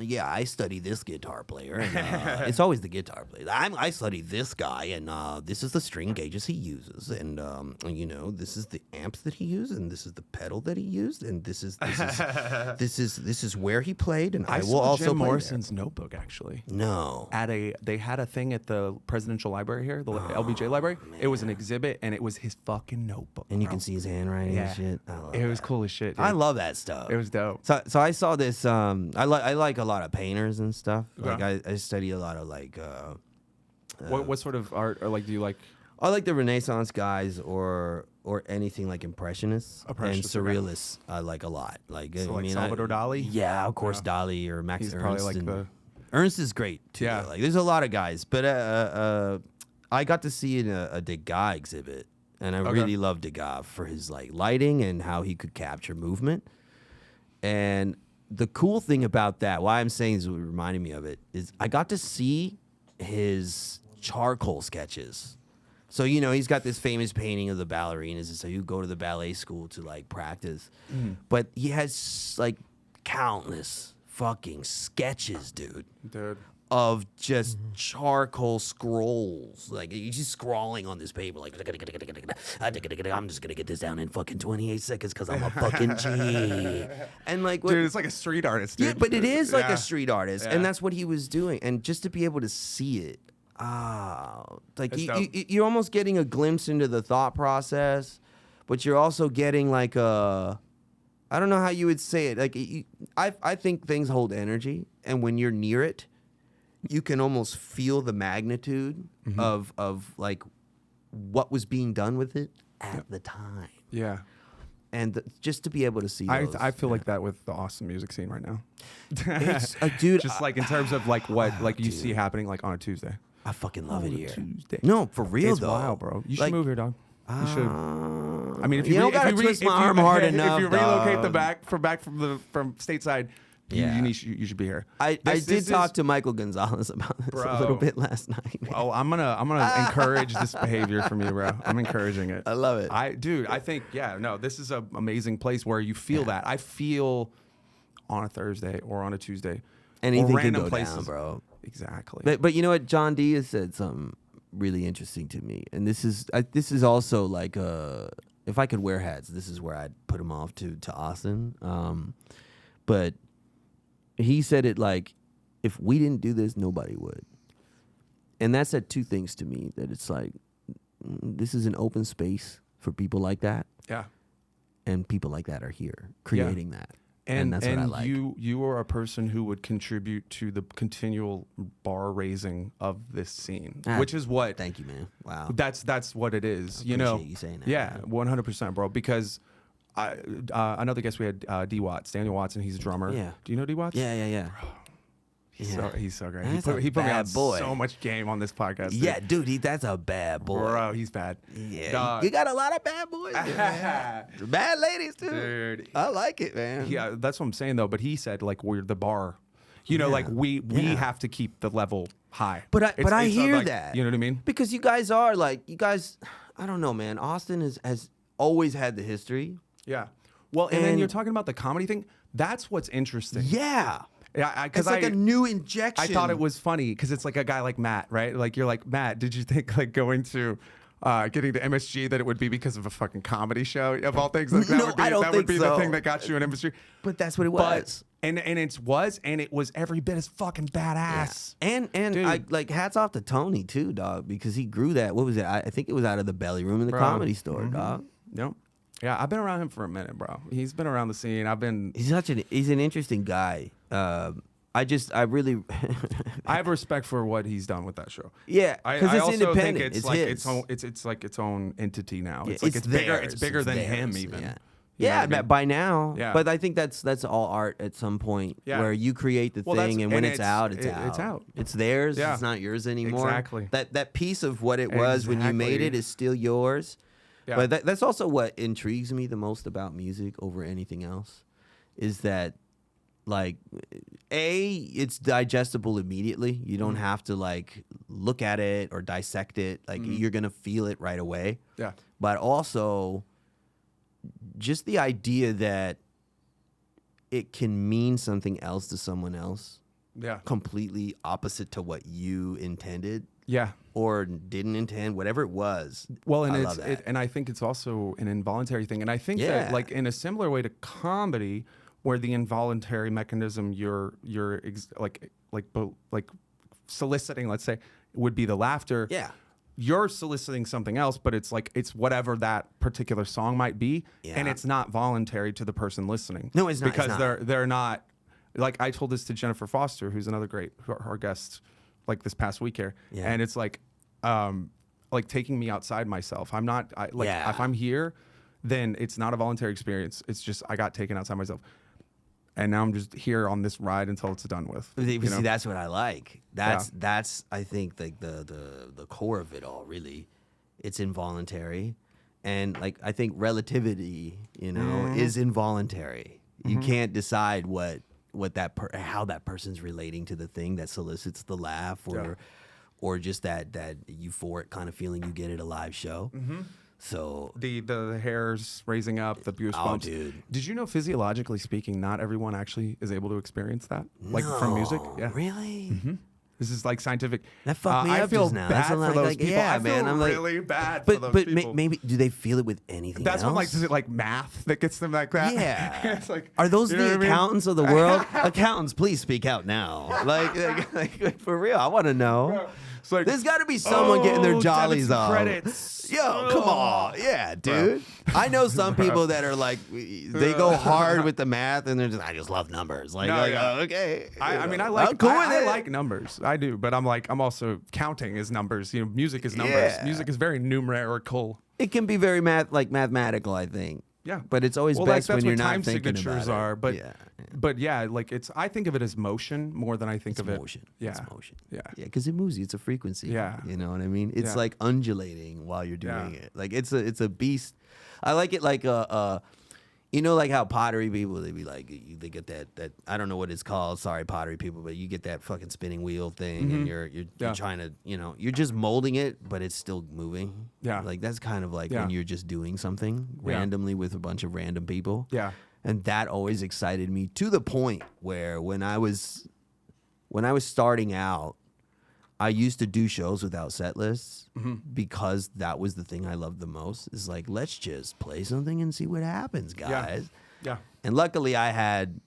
yeah, I study this guitar player, and it's always the guitar player. I study this guy, and this is the string gauges he uses, and you know, this is the amps that he used, and this is the pedal that he used, and this is this is where he played, and I, will saw also Jim play Morrison's notebook actually. there. No, They had a thing at the presidential library here, the LBJ library. It was an exhibit, and it was his fucking notebook. and you bro. can see his handwriting Yeah. and shit. I love It was that. cool as shit. I dude. love that stuff. It was dope. So I saw this. I like a lot of painters and stuff. Like Okay. I study a lot of like. What sort of art or like do you like? I like the Renaissance guys or anything like impressionists and Impressionists, okay. surrealists. I like a lot. Like So I like mean, Salvador Dali? Yeah, of course, Dali or Max He's Ernst. probably like and the- Ernst is great too. Yeah. Like there's a lot of guys, but I got to see in a Degas exhibit, and I really love Degas for his like lighting and how he could capture movement. And the cool thing about that, why I'm saying is what reminded me of it, is I got to see his charcoal sketches. So, you know, he's got this famous painting of the ballerinas, and so you go to the ballet school to like practice. But he has like countless fucking sketches, dude, of just charcoal scrolls. Like he's just scrawling on this paper, like I'm just gonna get this down in fucking 28 seconds because I'm a fucking G. And like, what, Dude, it's like a street artist, dude. yeah, but it is like Yeah. a street artist, Yeah. and that's what he was doing. And just to be able to see it, like That's you, dope. you're almost getting a glimpse into the thought process, but you're also getting like a, I don't know how you would say it. Like I think things hold energy, and when you're near it, you can almost feel the magnitude of like what was being done with it at the time. Yeah. And just to be able to see those, I feel like that with the Austin music scene right now. It's, dude, Just like in terms of like what like you see happening like on a Tuesday. I fucking love it here. Tuesday. No, for real It's though. wild, bro. You should Like, move here, dog. You should. I mean, if you you, don't if gotta you twist if my you- arm hard enough, if you relocate dog. back from stateside, Yeah. you should be here. I This did talk is- to Michael Gonzalez about this a little Bro. bit last night. Oh, I'm gonna encourage this behavior from you, bro. I'm encouraging it. I love it. I think, yeah, no, this is an amazing place where you feel that. I feel on a Thursday or on a Tuesday. Anything or can random go places. down, bro. Exactly. But you know what? John D has said something really interesting to me, and this is also like if I could wear hats, this is where I'd put them off to Austin. But he said it like, if we didn't do this, nobody would. And that said two things to me, that it's like, this is an open space for people like that, Yeah. and people like that are here creating that. And that's what I like. you are a person who would contribute to the continual bar raising of this scene, which is what. Thank you, man. Wow. That's what it is. You know. appreciate you saying that, Yeah, man. 100%, bro. Because another guest we had, D Watts, Daniel Watson. He's a drummer. Yeah. Do you know D Watts? Yeah. He's so great. That's He put me bad on boy. so much game on this podcast. dude. Yeah, dude, that's a bad boy. Bro, he's bad. Yeah, Dog. you got a lot of bad boys. man. Bad ladies too. Dude. I like it, man. Yeah, that's what I'm saying though. But he said like we're the bar. You know, like we have to keep the level high. But I It's hear like, that. You know what I mean? Because you guys, I don't know, man. Austin has always had the history. Yeah. Well, and then And- you're talking about the comedy thing. That's what's interesting. Yeah. Yeah, It's because like a new injection. I thought it was funny because it's like a guy like Matt, right? Like you're like, Matt, did you think like going to getting to MSG that it would be because of a fucking comedy show of all things? Like, No, I don't that would think be so. the thing that got you an MSG. But that's what it But was. And it was every bit as fucking badass. And Dude. I like hats off to Tony too, dog, because he grew that. What was it? I think it was out of the belly room in the Bro. Comedy Store, dog. Yep. Yeah, I've been around him for a minute, bro. He's been around the scene. He's an interesting guy. I really I have respect for what he's done with that show. yeah, I because it's also independent. think it's it's like his. its own. It's like its own entity now. Yeah, It's like it's bigger. theirs. It's bigger than him theirs. even. Yeah. You know Yeah, what I mean? by now. Yeah. But I think that's all art at some point, Yeah. where you create the Well, thing, and when and it's out, it's it's out. out. It's theirs. Yeah. It's not yours anymore. Exactly. That piece of what it was when you made Exactly. it is still yours. Yeah. But that's also what intrigues me the most about music over anything else, is that, like, it's digestible immediately. You don't have to like look at it or dissect it. Like you're gonna feel it right away. Yeah. But also, just the idea that it can mean something else to someone else, Yeah. completely opposite to what you intended Yeah. or didn't intend, whatever it was. Well, and I love that. and I think it's also an involuntary thing, and I think Yeah. that like in a similar way to comedy, where the involuntary mechanism like soliciting, let's say, would be the laughter. Yeah. You're soliciting something else, but it's like it's whatever that particular song might be, and Yeah. it's not voluntary to the person listening. No, it's not, it's because not. they're not. Like I told this to Jennifer Foster, who's another great our guest, like this past week here, Yeah. and it's like taking me outside myself. I'm not Yeah. if I'm here, then it's not a voluntary experience. It's just I got taken outside myself, and now I'm just here on this ride until it's done with. See, you know? that's what I like. That's I think like the core of it all. Really, it's involuntary, and like I think relativity, is involuntary. You can't decide how that person's relating to the thing that solicits the laugh, or just that euphoric kind of feeling you get at a live show. So the hairs raising up, the goosebumps. Oh, dude. Did you know, physiologically speaking, not everyone actually is able to experience that, like from music? Yeah. Really? This is like scientific. That fucked me I up feel just now. bad That's for like- those like, people. yeah, I feel man, I'm like- really bad for But those people. maybe do they feel it with anything That's else? when is it like math that gets them like that? Yeah. It's like, Are those you know the what I mean? accountants of the world? Accountants, please speak out now. Like, for real, I want to know. It's like, There's got to be someone getting their jollies debits and on. credits. Yo, come on. Yeah, dude. I know some people that are like, they go hard with the math and they're just, I just love numbers. Like, No, yeah. oh, okay. I mean, I I'm like cool with I it. like numbers. I do, but I'm also counting is numbers. Music is numbers. Yeah. Music is very numerical. It can be very mathematical, I think. Yeah, But it's always well, best that's when you're what not time thinking signatures about are. it. But yeah. but yeah, like I think of it as motion more than I think It's of it. motion. Yeah, It's motion. Yeah, Yeah, because it moves you. It's a frequency. Yeah. You know what I mean? It's Yeah. like undulating while you're doing Yeah. it. Like it's a beast. I like it like like how pottery people, they be like, they get that I don't know what it's called. Sorry, pottery people, but you get that fucking spinning wheel thing, and you're Yeah. trying to, you're just molding it, but it's still moving. Yeah. Like that's kind of like Yeah. when you're just doing something Yeah. randomly with a bunch of random people. Yeah. And that always excited me to the point where when I was starting out, I used to do shows without set lists because that was the thing I loved the most. Is like, let's just play something and see what happens, guys. Yeah. And luckily, I had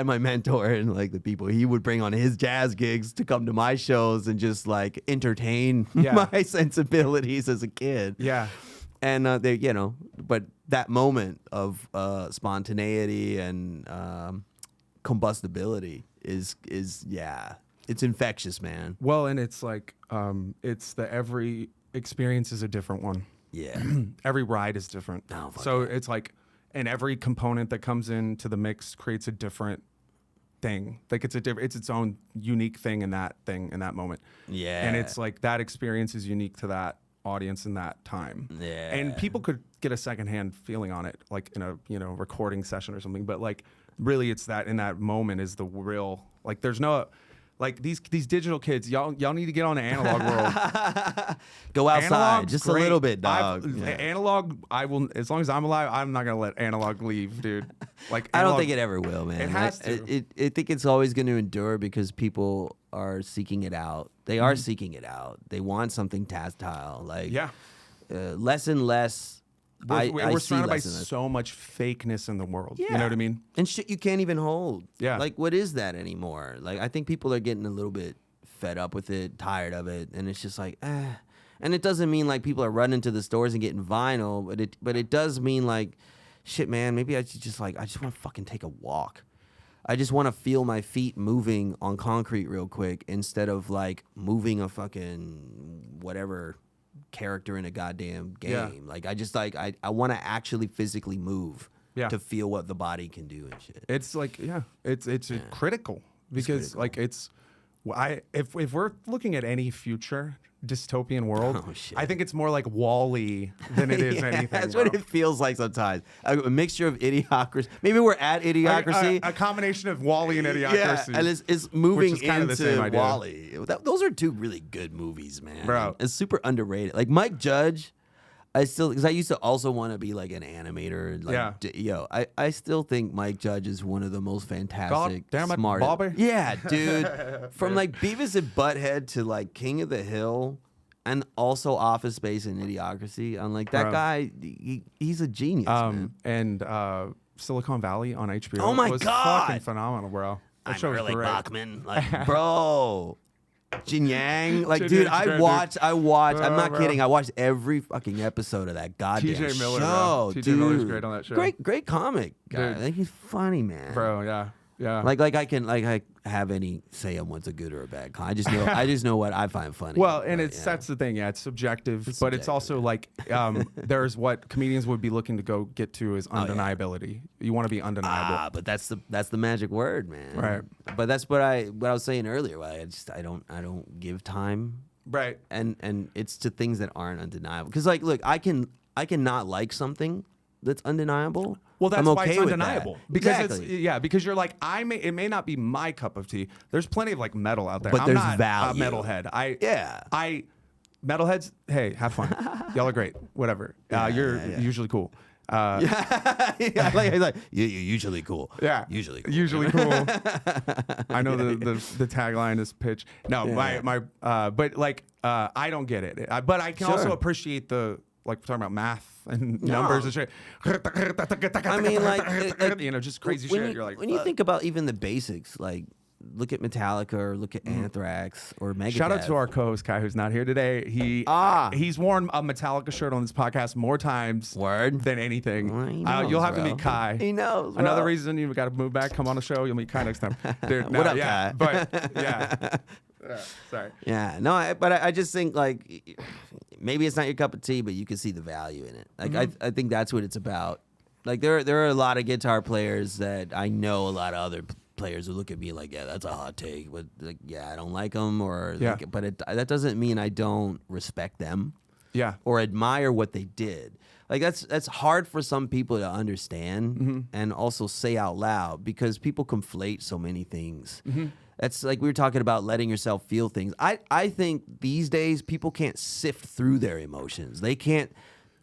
my mentor and like the people he would bring on his jazz gigs to come to my shows and just like entertain Yeah. my sensibilities as a kid. Yeah. And but that moment of spontaneity and combustibility is it's infectious, man. Well, and it's like every experience is a different one. Yeah. Every ride is different. Oh, fuck So it's like, and every component that comes into the mix creates a different thing. Like it's its own unique thing in that moment. Yeah. And it's like that experience is unique to that audience in that time. Yeah. And people could get a secondhand feeling on it, like in a recording session or something. But like really, it's that in that moment is the real. Like there's no. Like these digital kids, y'all need to get on the analog world. Go outside Analog's just great. a little bit, dog. Yeah. Analog, I will, as long as I'm alive, I'm not gonna let analog leave, dude. Like I don't analog- think it ever will, man. It has to. I think it's always going to endure because people are seeking it out. They are seeking it out. They want something tactile. Like Yeah. less and less we're see surrounded by less and less. so much fakeness in the world. Yeah. You know what I mean? And shit you can't even hold. Yeah. Like, what is that anymore? Like, I think people are getting a little bit fed up with it, tired of it, and it's just like, And it doesn't mean like people are running to the stores and getting vinyl, but it does mean like, shit, man, maybe I just want to fucking take a walk. I just want to feel my feet moving on concrete real quick instead of like moving a fucking whatever character in a goddamn game. Yeah. Like, I just like, I want to actually physically move Yeah. to feel what the body can do and shit. It's like, it's critical because critical. like if we're looking at any future dystopian world, Oh, shit. I think it's more like Wall-E than it is Yeah, anything. that's bro. what it feels like sometimes. A mixture of idiocracy. Maybe we're at idiocracy. A combination of Wall-E and Yeah, Idiocracy. and it's moving which is kind of the same into idea. Wall-E. Those are two really good movies, man. Bro. It's super underrated. Like Mike Judge, because I used to also want to be like an animator. Like, Yeah. I still think Mike Judge is one of the most fantastic, damn it, smart. Bobby. Yeah, dude. From like Beavis and Butthead to like King of the Hill. And also Office Space and Idiocracy. I'm like, that Bro. guy, he's a genius, man. And Silicon Valley on HBO. Oh my was God. fucking phenomenal, bro. That I'm show was really great. Bachman. Like, bro. Jin Yang. Like, Jin dude, Yang's I great, watched, I'm Bro, not bro. kidding. I watched every fucking episode of that goddamn TJ Miller, show. bro. TJ dude. Miller's great on that show. Great comic guy. Dude. I think he's funny, man. Bro, yeah. Like I have any say on what's a good or a bad comic. I just know what I find funny. Well, and But, that's the thing. Yeah, it's subjective, It's but it's subjective, also like there's what comedians would be looking to go get to is yeah. undeniability. You want to be undeniable. but that's the magic word, man. Right. But that's what I was saying earlier. I don't give time, Right. and it's to things that aren't undeniable. Because like, look, I can not like something that's undeniable. Well, that's I'm why okay it's with undeniable. that. Because Exactly. because you're like it may not be my cup of tea. There's plenty of like metal out there. But I'm there's not value. a metalhead. Yeah. Metalheads, hey, have fun. Y'all are great. Whatever. You're usually cool. Yeah, like you're usually cool. Yeah. Usually cool. Usually cool. I know the tagline is pitch. No, Yeah. but like I don't get it. But I can also Sure. appreciate the like we're talking about math and numbers and shit. I mean, like, you know, just crazy when shit. You, You're like, when you think about even the basics, like look at Metallica or look at Anthrax or Megadeth. shout out to our co-host Kai, who's not here today. He's worn a Metallica shirt on this podcast more times Word. than anything. Well, he knows, You'll have to bro. meet Kai. He knows, bro. Another reason you've got to move back, come on the show. You'll meet Kai next time. Dude, What up, yeah, Kai? But yeah. Sorry. Yeah, no, but I just think like maybe it's not your cup of tea, but you can see the value in it. Like I think that's what it's about. Like there are a lot of guitar players that I know a lot of other players who look at me like, yeah, that's a hot take, but like, yeah, I don't like them, or Yeah. like, but that doesn't mean I don't respect them Yeah. or admire what they did. Like that's hard for some people to understand and also say out loud because people conflate so many things. That's like we were talking about letting yourself feel things. I think these days people can't sift through their emotions. They can't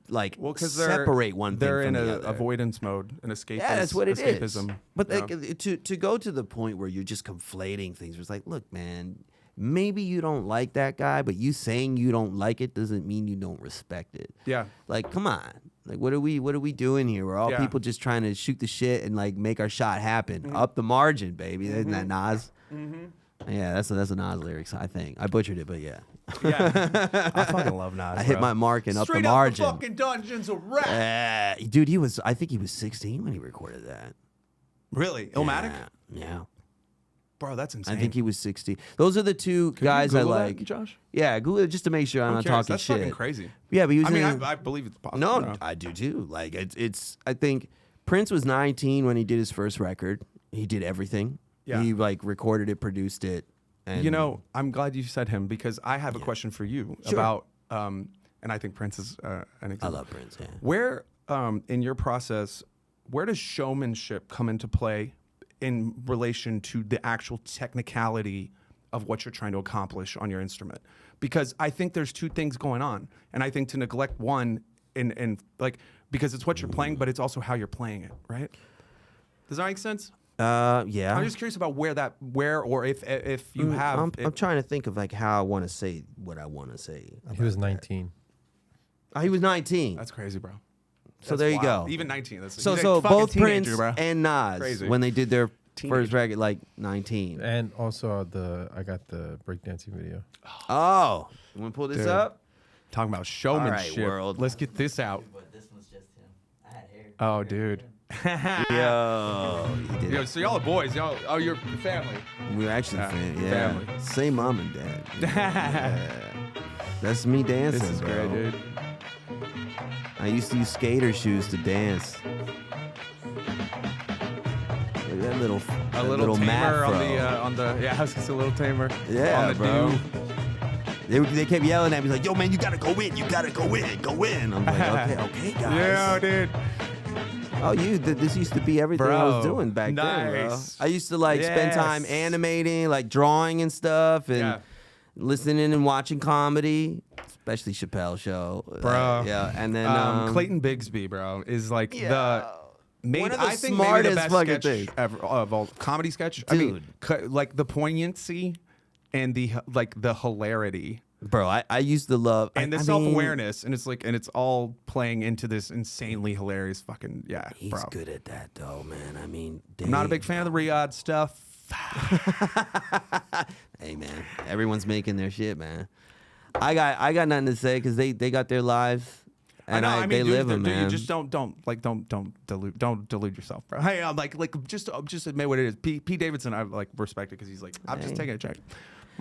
like Because separate one they're thing in from the an other. avoidance mode, an escapism. Yeah, that's what it is. escapism. But you like, know? to go to the point where you're just conflating things, it's like, look, man, maybe you don't like that guy, but you saying you don't like it doesn't mean you don't respect it. Yeah. Like, come on. Like, what are we doing here? We're all Yeah. people just trying to shoot the shit and like make our shot happen. Up the margin, baby. Isn't that Nas? Yeah, that's a Nas lyrics, I think. I butchered it, but yeah. Yeah. I fucking love Nas. I hit bro. my mark and Straight up the margin. Up the fucking dungeons of rap. Dude, I think he was 16 when he recorded that. Really? Illmatic? Yeah. Bro, that's insane. I think he was 60. Those are the two Can you guys I Google that, like. Josh? Yeah, Google it just to make sure I'm not curious. talking That's shit. fucking crazy. Yeah, but he was I mean, in- I believe it's possible. No, bro. I do too. Like it's I think Prince was 19 when he did his first record. He did everything. Yeah. He like recorded it, produced it, and You know, I'm glad you said him because I have a question for you Sure. about, and I think Prince is an example. I love Prince. Yeah. Where, in your process, where does showmanship come into play in relation to the actual technicality of what you're trying to accomplish on your instrument? Because I think there's two things going on, and I think to neglect one, and like because it's what you're playing, but it's also how you're playing it, right? Does that make sense? Yeah. I'm just curious about where or if you have. I'm trying to think of like how I want to say what I want to say. He was 19. He was 19. That's crazy, bro. So there you wild. go. Even 19. That's So he's a fucking both Prince teenager, bro. and Nas Crazy. when they did their Teenager. first record, like 19. And also I got the breakdancing video. Oh, you want to pull this Dude. up? Talking about showmanship. world. Let's get this out. But this one's just him. I had hair. Oh, dude. Yo, he did Yo, it. so y'all are boys. Y'all, oh, you're family. We were actually Yeah, yeah. family. Same mom and dad. Yeah. That's me dancing, This is bro. great, dude. I used to use skater shoes to dance. Look at that little, A little tamer mafro. on the yeah, I was just a little tamer. Yeah, on the bro. do. They kept yelling at me like, "Yo, man, you gotta go in. You gotta go in. Go in." I'm like, okay, guys. Yeah, dude. Oh, this used to be everything I was Bro, doing back then, bro. nice. I used to like spend time Yes. animating, like drawing and stuff, and Yeah. listening and watching comedy, especially Chappelle Show, Bro. yeah, and then Clayton Bigsby, bro, is like Yeah. the One of the I think maybe the smartest best fucking sketch things. ever of all comedy sketch. I mean, like the poignancy and the hilarity bro, I used to love and the I mean, self-awareness, and it's all playing into this insanely hilarious fucking He's bro. good at that though, man. I mean, I'm not a big fan of the Riyadh stuff. Hey, man, everyone's making their shit, man. I got nothing to say because they got their lives. And they dude, live them, dude, man. you just don't delude yourself, bro. Hey, I'm like just admit what it is. Pete Davidson, I like respect it because he's like, I'm just Hey. taking a check.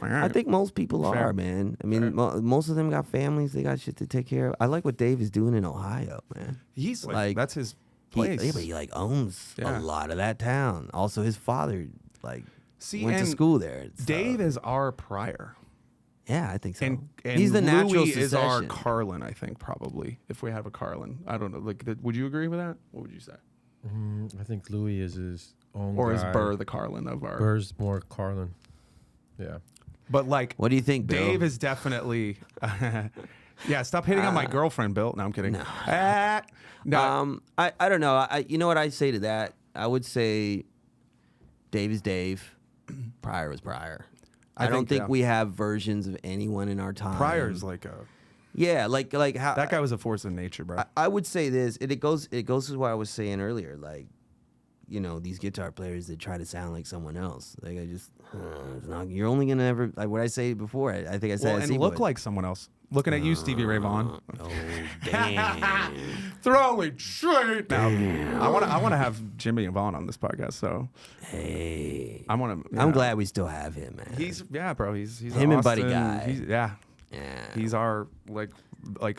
I think most people Fair. are, man. I mean, most of them got families. They got shit to take care of. I like what Dave is doing in Ohio, man. he's like, like, that's his He, place. yeah, but he like owns Yeah. a lot of that town. Also, his father like went to and school there. and stuff. Dave is our Pryor, yeah, I think so. and He's the natural Louis is our succession. Carlin. I think probably if we have a Carlin, I don't know. Like, would you agree with that? What would you say? I think Louis is his own Or guy. is Burr the Carlin of our? Burr's more Carlin. Yeah. But like, What do you think, Bill? Dave is definitely. Yeah, stop hitting on my girlfriend, Bill. No, I'm kidding. no. No. I don't know. You know what I say to that? I would say Dave is Dave. Pryor was Pryor. I don't think yeah. we have versions of anyone in our time. Pryor's like a. Yeah, like how That guy was a force of nature, bro. I would say this. It goes to what I was saying earlier. Like, you know, these guitar players that try to sound like someone else. Like I just, it's not, you're only gonna ever like what I say before. I think I said Well, at and Seawood. look like someone else. Looking at you, Stevie Ray Vaughan. Oh damn! Throwing shit. Now, I want to have Jimmy and Vaughn on this podcast. So Hey, I want to. I'm glad we still have him, man. He's bro. He's Him and Buddy Austin. Guy. Yeah. yeah. He's our like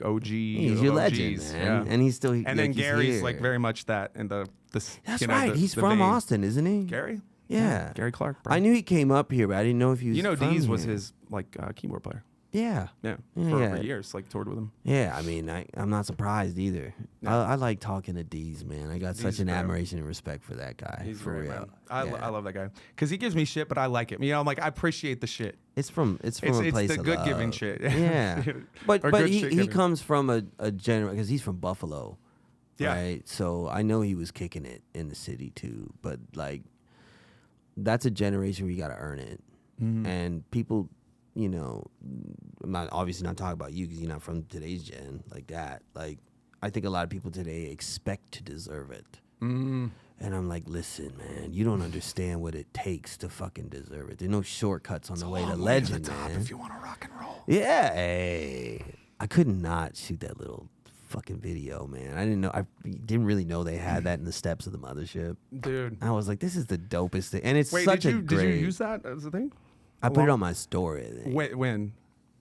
OG. He's your OGs, legend, man. Yeah. And he's still. And then he's Gary's here. like very much that in the That's you know, right. He's the from vein. Austin, isn't he? Gary. Yeah. Gary Clark. Bro. I knew he came up here, but I didn't know if he was. You know, from Deez was here. his like keyboard player. Yeah. Yeah, Yeah. for years, like toured with him. Yeah, I mean, I'm not surprised either. No. I like talking to Deez, man. I got such Deez, an bro. admiration and respect for that guy. He's for great, real. man. I Yeah. love that guy because he gives me shit, but I like it. You know, I'm like I appreciate the shit. It's from a It's place the of good love. giving shit. Yeah, Or but good he shit he giving. comes from a general because he's from Buffalo, Yeah. right? So I know he was kicking it in the city too. But like, that's a generation where you got to earn it, Mm-hmm. and people. You know, I'm obviously not talking about you because you're not from today's gen like that. Like, I think a lot of people today expect to deserve it. Mm. And I'm like, listen, man, you don't understand what it takes to fucking deserve it. There's no shortcuts on the way to legend, man. If you want to rock and roll. Yeah, hey. I could not shoot that little fucking video, man. I didn't really know they had that in the steps of the mothership. Dude. I was like, this is the dopest thing. And it's Wait, such did a you great. use that as a thing? I put it on my story, I think, When?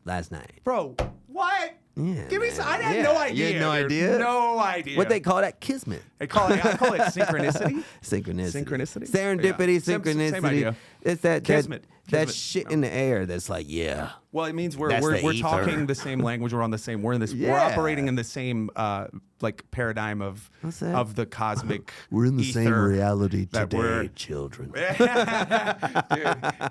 last night. Bro, what? Yeah, Give me man. some. I had Yeah. no idea. You had no dude. idea? No idea. What they call that? Kismet. I call it synchronicity. Synchronicity. Synchronicity? Serendipity, Yeah. Same synchronicity. idea. It's that Kismet. that Kismet. shit in the air that's like, yeah. Well, it means we're That's the ether. talking the same language. We're on the same. We're in this. We're Yeah. operating in the same like paradigm of What's that? of the cosmic. We're in the same ether reality that today, we're- children. Dude,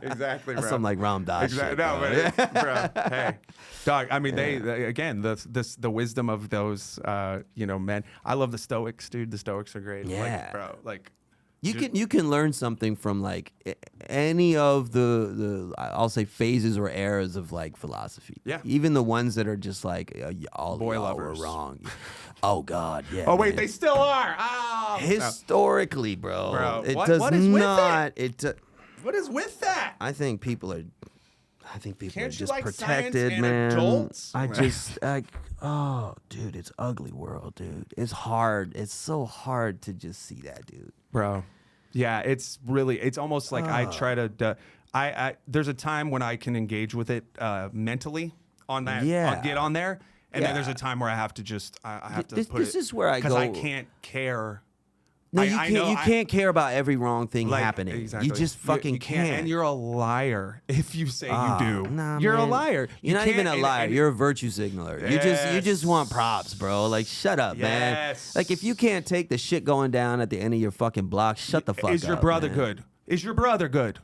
exactly, bro. That's some like Ram Dass shit, No, bro. but bro, hey, dog. I mean, they again the wisdom of those men. I love the Stoics, dude. The Stoics are great. Yeah. like, bro. Like, You can learn something from like any of the I'll say phases or eras of like philosophy. Yeah. Even the ones that are just like all Boy y'all lovers. were wrong. Oh God, yeah. Oh wait, man. they still are. Oh, Historically, bro, Bro, it what- does what is with not. It. what is with that? I think people are. People Can't are you just like science protected, and man. adults? I just like, oh, dude, it's ugly world, dude. It's hard. It's so hard to just see that, dude. Bro, yeah, it's almost like I try to. I there's a time when I can engage with it mentally on that. Yeah. I'll get on there, and then there's Yeah. a time where I have to just I have to This- put this it is where I because go- I can't care. No, I you can't. know You I- can't care about every wrong thing Like, happening. exactly. You just fucking you can't. And you're a liar if you say you do. Nah, you're a man. liar. You're not even a can't- liar. and- You're a virtue signaler. You just want props, bro. Like shut up, man. Yes. Like if you can't take the shit going down at the end of your fucking block, shut the fuck up. Is your brother man. good? Is your brother good?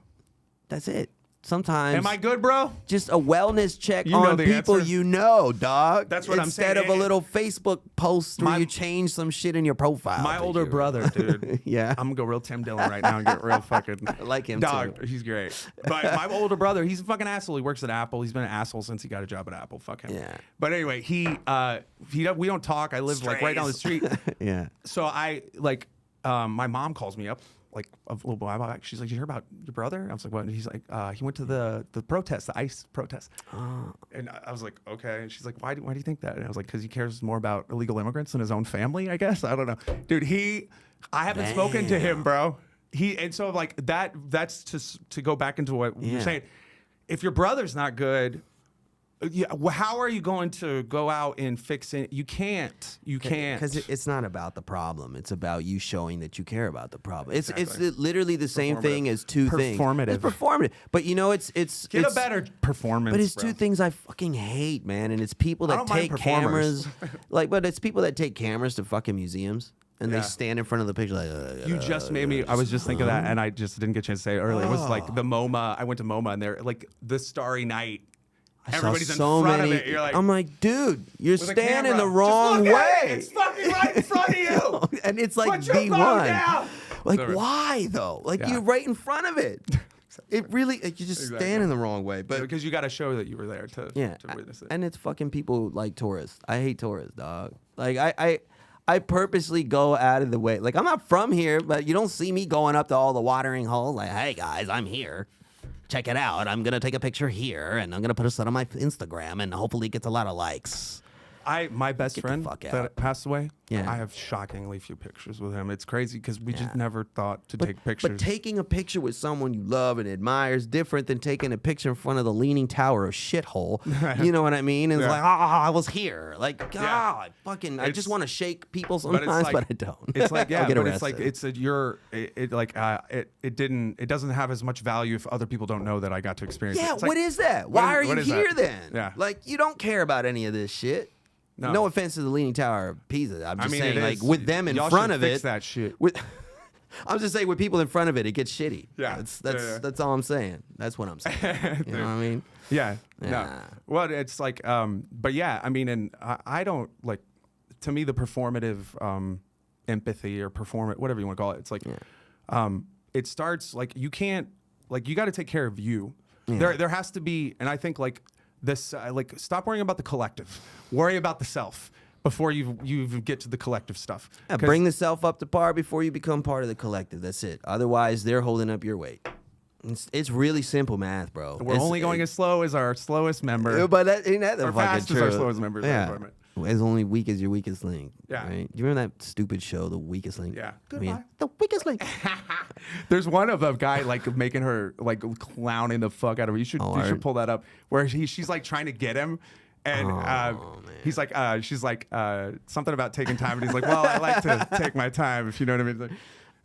That's it. Sometimes Am I good, bro? just a wellness check You know on the people answer. you know, dog. That's what I'm Instead saying. of a little Facebook post where My- you change some shit in your profile. My older picture. brother, dude. Yeah. I'm gonna go real Tim Dillon right now and get real fucking. I like him dog. too. He's great. But my older brother, he's a fucking asshole. He works at Apple. He's been an asshole since he got a job at Apple. Fuck him. Yeah. But anyway, we don't talk. I live like right down the street. Yeah. So I like my mom calls me up like a little while back. She's like, "Did you hear about your brother?" I was like, "What?" And he's like, "He went to the protest, the ICE protest." And I was like, "Okay." And she's like, "Why do you think that?" And I was like, "Because he cares more about illegal immigrants than his own family, I guess." I don't know, dude. I haven't spoken to him, bro. And so like that's to go back into what you're saying. If your brother's not good. Yeah, well, how are you going to go out and fix it? You can't. You can't. Because it's not about the problem. It's about you showing that you care about the problem. It's Exactly. literally the same thing as two things. Performative. It's performative. But you know, it's Get a better performance. But it's bro. two things I fucking hate, man. And it's people I that don't mind take performers. cameras, but it's people that take cameras to fucking museums and Yeah. they stand in front of the picture like. You just made me. I was just thinking of that, and I just didn't get a chance to say it earlier. It was like the MoMA. I went to MoMA, and they're like the Starry Night. Everybody's in front of it. You're like, I'm like, dude, you're with a standing camera. the wrong Just look way. at it. It's fucking right in front of you. And it's like Put your phone B1. down. Like, Sorry. why though? Like, Yeah. you're right in front of it. It really, like, you're just Exactly. standing the wrong way. But because you got to show that you were there to witness it. and it's fucking people like tourists. I hate tourists, dog. Like, I purposely go out of the way. Like, I'm not from here, but you don't see me going up to all the watering holes. Like, hey guys, I'm here. Check it out. I'm gonna take a picture here, and I'm gonna put it on my Instagram, and hopefully it gets a lot of likes. My best Get the friend fuck out. that passed away. Yeah. I have shockingly few pictures with him. It's crazy because we just never thought to take pictures. But taking a picture with someone you love and admire is different than taking a picture in front of the Leaning Tower of shithole. You know what I mean? And it's Yeah. like, I was here. Like, God, Yeah. I It's- just want to shake people but sometimes, it's but, like, I don't. It's like I'll yeah, get but it's like arrested. it doesn't have as much value if other people don't know that I got to experience it. Yeah, It's like, what is that? Why are you what is here that? then? Yeah. Like, you don't care about any of this shit. No. No offense to the Leaning Tower of Pisa. I'm just saying, it like, is. with them in Y'all front should of fix it. that shit. With, I'm just saying, with people in front of it, it gets shitty. Yeah. That's all I'm saying. That's what I'm saying. You know what I mean? Yeah. No. Yeah. Well, it's like, but yeah, I mean, and I don't like, to me, the performative empathy or whatever you want to call it. It's like, it starts like you can't, like you got to take care of you. Yeah. There has to be, and I think like this, like stop worrying about the collective, worry about the self before you get to the collective stuff. Yeah, 'Cause- bring the self up to par before you become part of the collective. That's it. Otherwise, they're holding up your weight. It's really simple math, bro. We're only going as slow as our slowest member. But that ain't that the Or fucking fast true. as our slowest members. That's Yeah. what I meant. As only weak as your weakest link. Yeah. Right? Do you remember that stupid show, The Weakest Link? Yeah. I mean, Goodbye. the weakest link. There's one of a guy like making her like clowning the fuck out of her. You should pull that up where she's like trying to get him. And he's like, she's like, something about taking time. And he's like, well, I like to take my time, if you know what I mean. Like,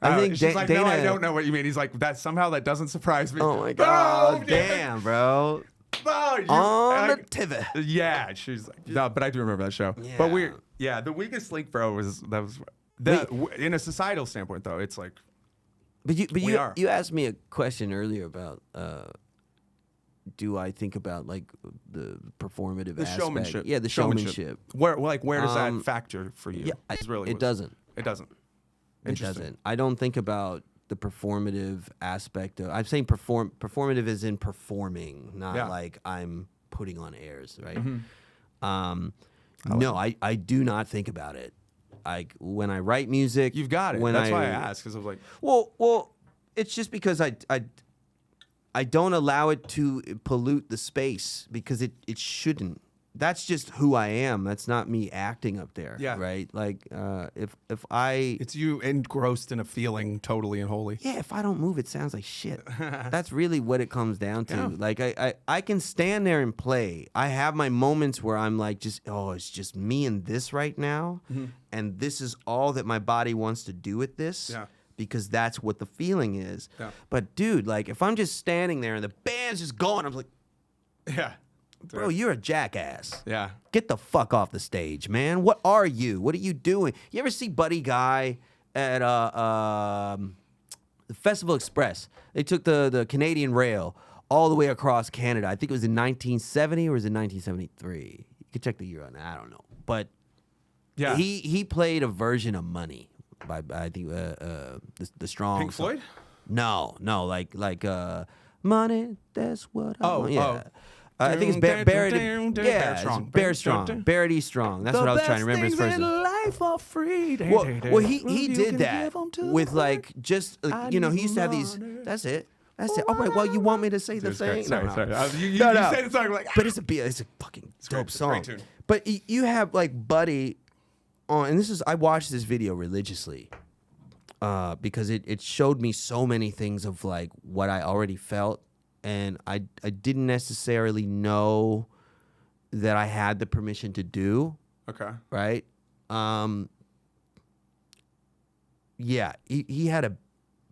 I think she's like, no, Dana- I don't know what you mean. He's like, that doesn't surprise me. Oh my god! Oh, damn, bro. Oh, you, On like, the TV. yeah, she's like, no, but I do remember that show. Yeah. But the weakest link, bro, in a societal standpoint, though, it's like, But We are. you asked me a question earlier about do I think about like the performative the aspect? showmanship. Yeah, the showmanship. Where does that Um, factor for you? yeah, Is really it what- doesn't. It doesn't. It Interesting. doesn't. I don't think about the performative aspect of. I'm saying performative is in performing, not Yeah. like I'm putting on airs, right? Mm-hmm. No, I do not think about it. Like when I write music, You've got it. That's why I asked, because I was like, well, it's just because I don't allow it to pollute the space because it shouldn't. That's just who I am. That's not me acting up there. Yeah. Right. Like if I it's you engrossed in a feeling totally and wholly. if I don't move, it sounds like shit. That's really what it comes down to. Yeah. Like I can stand there and play. I have my moments where I'm like it's just me and this right now, and this is all that my body wants to do with this. Yeah. Because that's what the feeling is. Yeah. But dude, like if I'm just standing there and the band's just going, I'm like, Yeah. bro, you're a jackass. Yeah. Get the fuck off the stage, man. What are you? What are you doing? You ever see Buddy Guy at the Festival Express? They took the Canadian Rail all the way across Canada. I think it was in 1970 or was it 1973? You can check the year on that. I don't know. But Yeah. he played a version of Money by I think the Strong. Pink song. Floyd? No, like Money. That's what I want. Yeah. oh. I think it's Dun, Barrett. dun, dun, Yeah, Bear it's Strong. Bear Strong. Barrett E. Strong. That's what I was trying to remember his first name. life are free. Well, he did that with like just he used to have these. That's it. All right. Well, you want me to say the thing? Sorry. You No. said the song like. But it's a fucking dope great. song. Great tune. But you have like Buddy on, and I watched this video religiously because it showed me so many things of like what I already felt, and I didn't necessarily know that I had the permission to do. Okay. Right? Yeah, he had a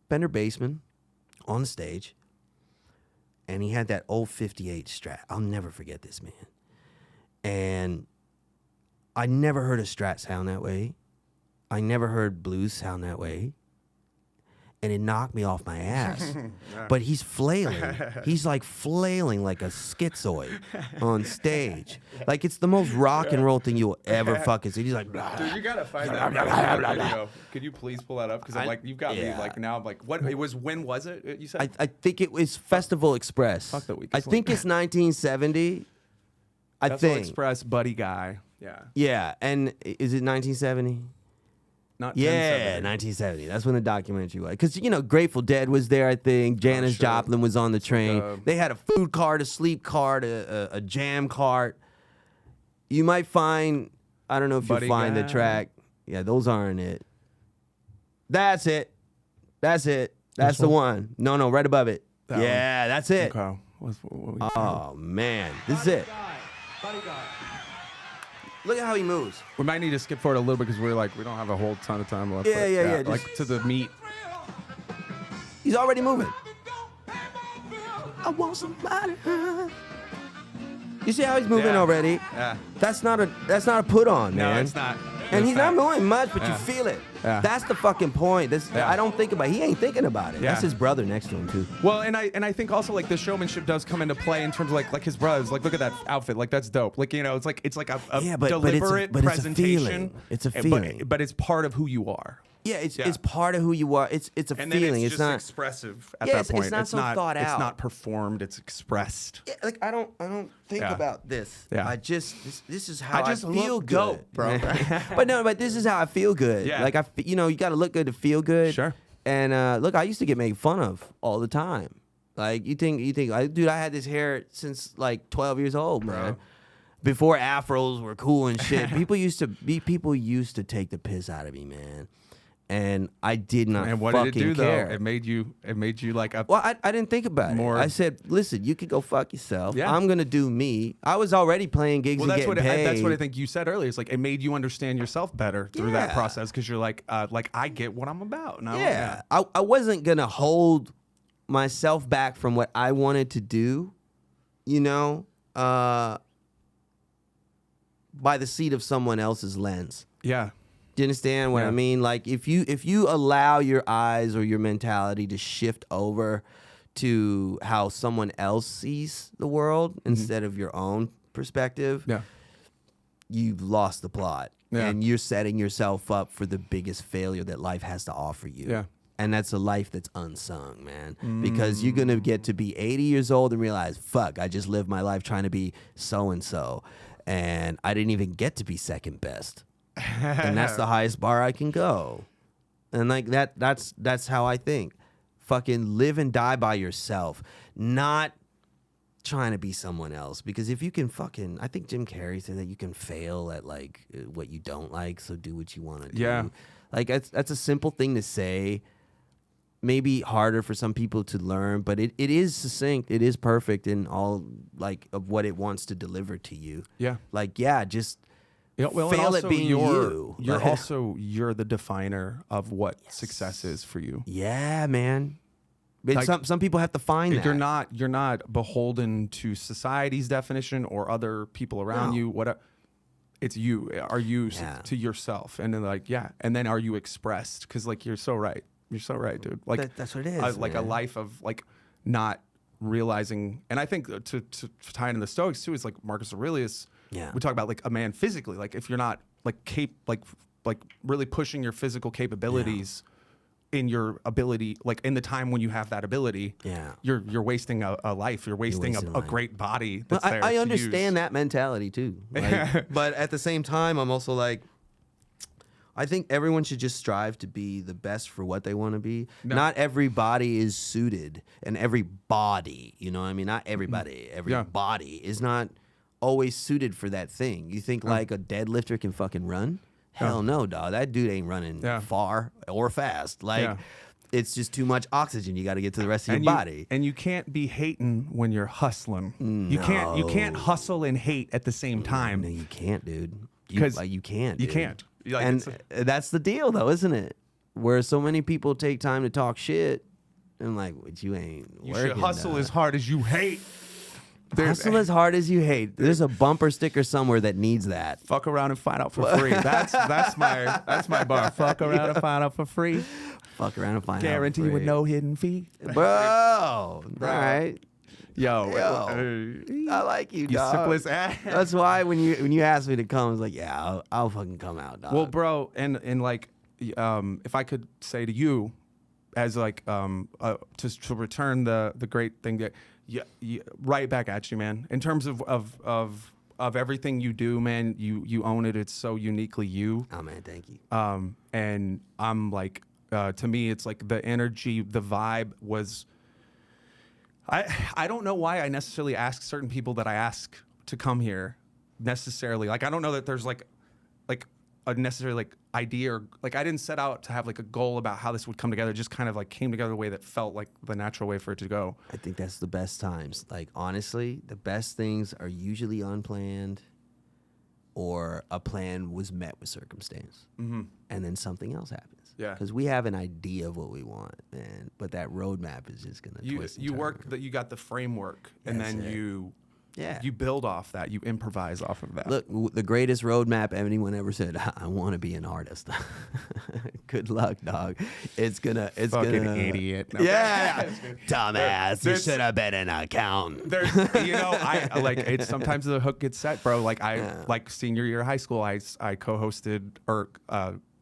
Bender Bassman on the stage, and he had that old 58 Strat. I'll never forget this, man. And I never heard a Strat sound that way. I never heard blues sound that way. And it knocked me off my ass. But he's flailing. He's like flailing like a schizoid on stage. Like it's the most rock and roll thing you'll ever fucking see. He's like, Dude, you gotta find that video. Could you please pull that up? Because like you've got me like now. I'm like, what? It was when was it? You said I think it was Festival Express. Fuck that week. I think it's 1970. I Festival think. Express, Buddy Guy. Yeah. Yeah, and is it 1970? Not Yeah, 1970. That's when the documentary was. Because, Grateful Dead was there, I think. Janis shit. Joplin was on the train. like They had a food cart, a sleep cart, a jam cart. You might find, I don't know if Buddy you'll find the Guy. track. Yeah, those aren't it. That's it. That's the one. No, right above it. That Yeah, that's it. Okay. What we Oh, man. This is it. Look at how he moves. We might need to skip forward a little bit because we don't have a whole ton of time left. Yeah, but yeah. Like Just- to the meat. He's already moving. I want somebody. You see how he's moving Yeah. already? Yeah. That's not a put on, No, man. it's not. And It's he's not moving much, but Yeah. you feel it. Yeah. That's the fucking point. Yeah. I don't think about it. He ain't thinking about it. Yeah. That's his brother next to him too. Well, and I think also like the showmanship does come into play in terms of like his brothers. Like look at that outfit. Like that's dope. Like it's like a Yeah, but it's a- deliberate but it's a presentation. feeling. It's a but- feeling. But it's part of who you are. Yeah, it's Yeah. part of who you are. It's a And feeling. then it's It's just not expressive at Yeah, that it's point. not so thought It's out. not performed. It's expressed. Yeah, like I don't think Yeah. about this. Yeah. I just this is how I just feel look good, dope, bro. but this is how I feel good. Yeah. Like you got to look good to feel good. Sure. And look, I used to get made fun of all the time. Like you think, dude, I had this hair since like 12 years old, man. Before afros were cool and shit. People used to take the piss out of me, man. And I did not And what fucking did it do care. though? It made you like a. Well, I didn't think about More- it. I said, listen, you could go fuck yourself. Yeah. I'm gonna do me. I was already playing gigs Well, and that's getting what paid. that's what I think you said earlier. It's like it made you understand yourself better through that Yeah. process because you're like I get what I'm about. No, Yeah, I wasn't gonna hold myself back from what I wanted to do, by the seat of someone else's lens. yeah. Do you understand what Yeah. I mean? Like if you allow your eyes or your mentality to shift over to how someone else sees the world instead of your own perspective, Yeah. you've lost the plot. Yeah. And you're setting yourself up for the biggest failure that life has to offer you. Yeah. And that's a life that's unsung, man. Because you're going to get to be 80 years old and realize, fuck, I just lived my life trying to be so-and-so. And I didn't even get to be second best. And that's the highest bar I can go. And like that's how I think. Fucking live and die by yourself. Not trying to be someone else. Because if you can fucking, I think Jim Carrey said that you can fail at like what you don't like, so do what you want to do. Yeah. Like that's a simple thing to say. Maybe harder for some people to learn, but it is succinct. It is perfect in all like of what it wants to deliver to you. Yeah. Like, yeah, just Well, and fail at also being you. You're Like- also you're the definer of what success is for you. Yeah, man. But Like, some people have to find that. You're not beholden to society's definition or other people around No. you. What it's you. Are you Yeah. to yourself? And then like and then are you expressed? Because like you're so right. You're so right, dude. Like That's what it is. like a man. life of like not realizing. And I think to tie into the Stoics too is like Marcus Aurelius. Yeah. We talk about like a man physically. Like if you're not like like really pushing your physical capabilities in your ability, like in the time when you have that ability, Yeah. you're wasting a life. You're wasting wasting a life. great body. Well, That's there I to understand use. that mentality too. Like, but at the same time, I'm also like, I think everyone should just strive to be the best for what they want to be. No. Not everybody is suited, and every body, you know what I mean? Not everybody. Every Yeah. body is not always suited for that thing. You think like a deadlifter can fucking run? Hell no, dog. That dude ain't running Yeah. far or fast. Like, Yeah. it's just too much oxygen. You got to get to the rest of And your body. and you can't be hating when you're hustling. You can't hustle and hate at the same time. No, you can't, dude. You, 'Cause like, you can't. you dude. can't. Like, and it's that's the deal, though, isn't it? Where so many people take time to talk shit, and like, what you ain't. You working, should hustle dog. as hard as you hate. Hustle as hard as you hate. There's a bumper sticker somewhere that needs that. Fuck around and find out for free. That's my bar. Fuck around and find out for free. Fuck around and find out. Guarantee for with free. no hidden fee. Bro. All right. Yo, I like you, you dog. simplest ass. That's why when you asked me to come, I was like, yeah, I'll fucking come out, dog. Well, bro, and like, if I could say to you, as like, to return the great thing that, right back at you, man. In terms of everything you do, man, you own it. It's so uniquely you. Oh man, thank you. And I'm like, to me, it's like the energy, the vibe was. I don't know why I necessarily ask certain people that I ask to come here necessarily. Like, I don't know that there's like a necessary like idea or like I didn't set out to have like a goal about how this would come together. It just kind of like came together in a way that felt like the natural way for it to go. I think that's the best times. Like, honestly, the best things are usually unplanned or a plan was met with circumstance. Mm-hmm. And then something else happens. Yeah. Because we have an idea of what we want, man. But that roadmap is just going to twist and You turn. work that you got the framework and That's then it. you build off that. You improvise off of that. Look, the greatest roadmap anyone ever said, I want to be an artist. Good luck, dog. It's Fucking gonna idiot. No. Yeah. Dumbass. You There's- should have been an accountant. There's, I like it's sometimes the hook gets set, bro. Like like senior year of high school, I co-hosted or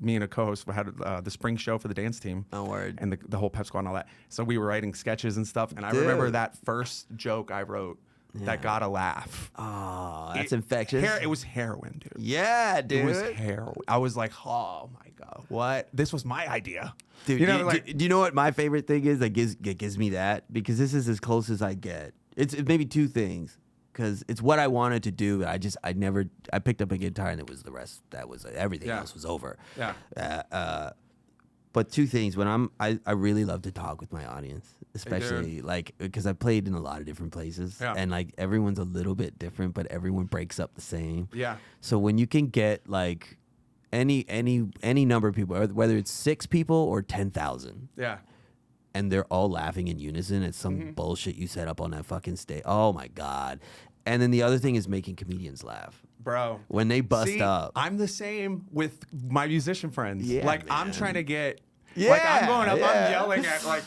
me and a co-host had the spring show for the dance team. Oh, word. And the whole pep squad and all that. So we were writing sketches and stuff. And I Dude. remember that first joke I wrote that got a laugh. Oh, that's It- infectious. It was heroin, dude. Yeah, dude. It was heroin. I was like, oh my God, what? This was my idea. Dude, You know, do, like- do you know what my favorite thing is that gives me that? Because this is as close as I get. It's maybe two things. Because it's what I wanted to do. I picked up a guitar and it was the rest. That was everything Yeah. else was over. Yeah. But two things. When I really love to talk with my audience, especially like because I played in a lot of different places, Yeah. and like everyone's a little bit different, but everyone breaks up the same. Yeah. So when you can get like any number of people, whether it's 6 people or 10,000, Yeah. and they're all laughing in unison at some bullshit you set up on that fucking stage. Oh my God. And then the other thing is making comedians laugh. Bro. When they bust See, up. I'm the same with my musician friends. Yeah, like I'm man. trying to get Yeah, like I'm going up, yeah. I'm yelling at like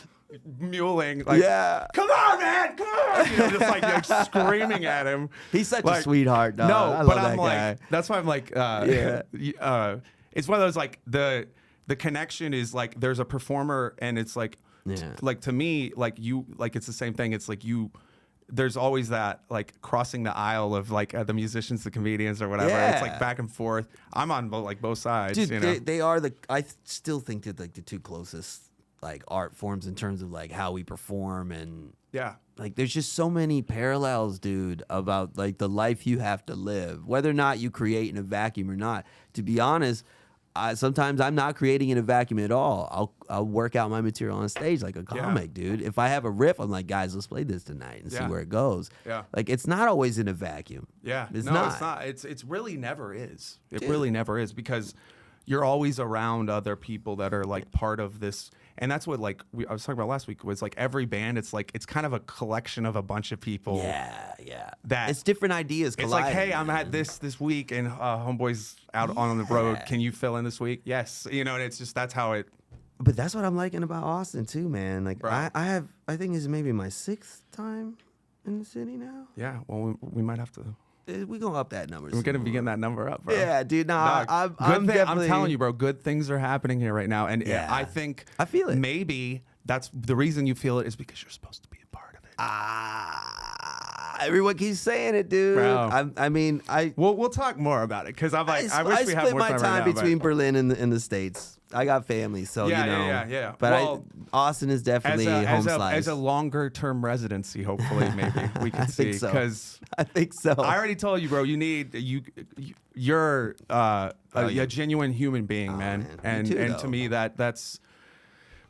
muling, like Yeah. come on, man, come on. You know, just like screaming at him. He's such a Like, sweetheart, dog. No, I love but that I'm guy. like that's why I'm like Yeah. it's one of those like the the connection is like there's a performer and it's like like to me like you like it's the same thing. It's like there's always that like crossing the aisle of like the musicians, the comedians or whatever. Yeah. It's like back and forth. I'm on both sides. Dude, you know? they are I still think they're like the two closest like art forms in terms of like how we perform and yeah. like there's just so many parallels, dude, about like the life you have to live, whether or not you create in a vacuum or not. To be honest, sometimes I'm not creating in a vacuum at all. I'll work out my material on stage like a comic, dude. If I have a riff, I'm like, guys, let's play this tonight and see where it goes. Yeah. Like it's not always in a vacuum. Yeah. It's no, not. it's not. It's really never is. It really never is because you're always around other people that are like part of this. And that's what like I was talking about last week was like every band, it's kind of a collection of a bunch of people. Yeah. That it's different ideas it's colliding. like, hey, I'm at this week and homeboy's out on the road. Can you fill in this week? Yes. You know, and it's just that's how it. But that's what I'm liking about Austin too, man. Like Right. I think it's maybe my 6th time in the city now. Yeah. Well, we might have to. We gonna up that number. We're gonna be getting that number up, bro. Yeah, dude. Nah, Dog, I'm definitely. I'm telling you, bro. Good things are happening here right now, and Yeah. I think I feel it. Maybe that's the reason you feel it is because you're supposed to be a part of it. Everyone keeps saying it, dude. Bro. I mean, We'll talk more about it because I'm like, I wish we had split more my time, time right now, between but Berlin and the States. I got family, so Yeah, you know. yeah. But Well, Austin is definitely home slice. as a longer term residency, hopefully, maybe we can see think so. because I think so. I already told you, bro. You're a genuine human being, man. man. Me too, and though. to me, that's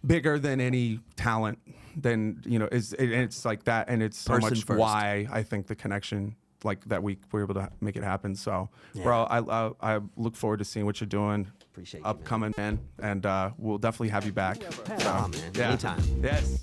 bigger than any talent. Then it's like that, and it's so Person much first. why I think the connection like that we were able to make it happen. So, bro, I look forward to seeing what you're doing. Appreciate you, man. upcoming, man. And we'll definitely have you back. Oh, man. Anytime. Yes.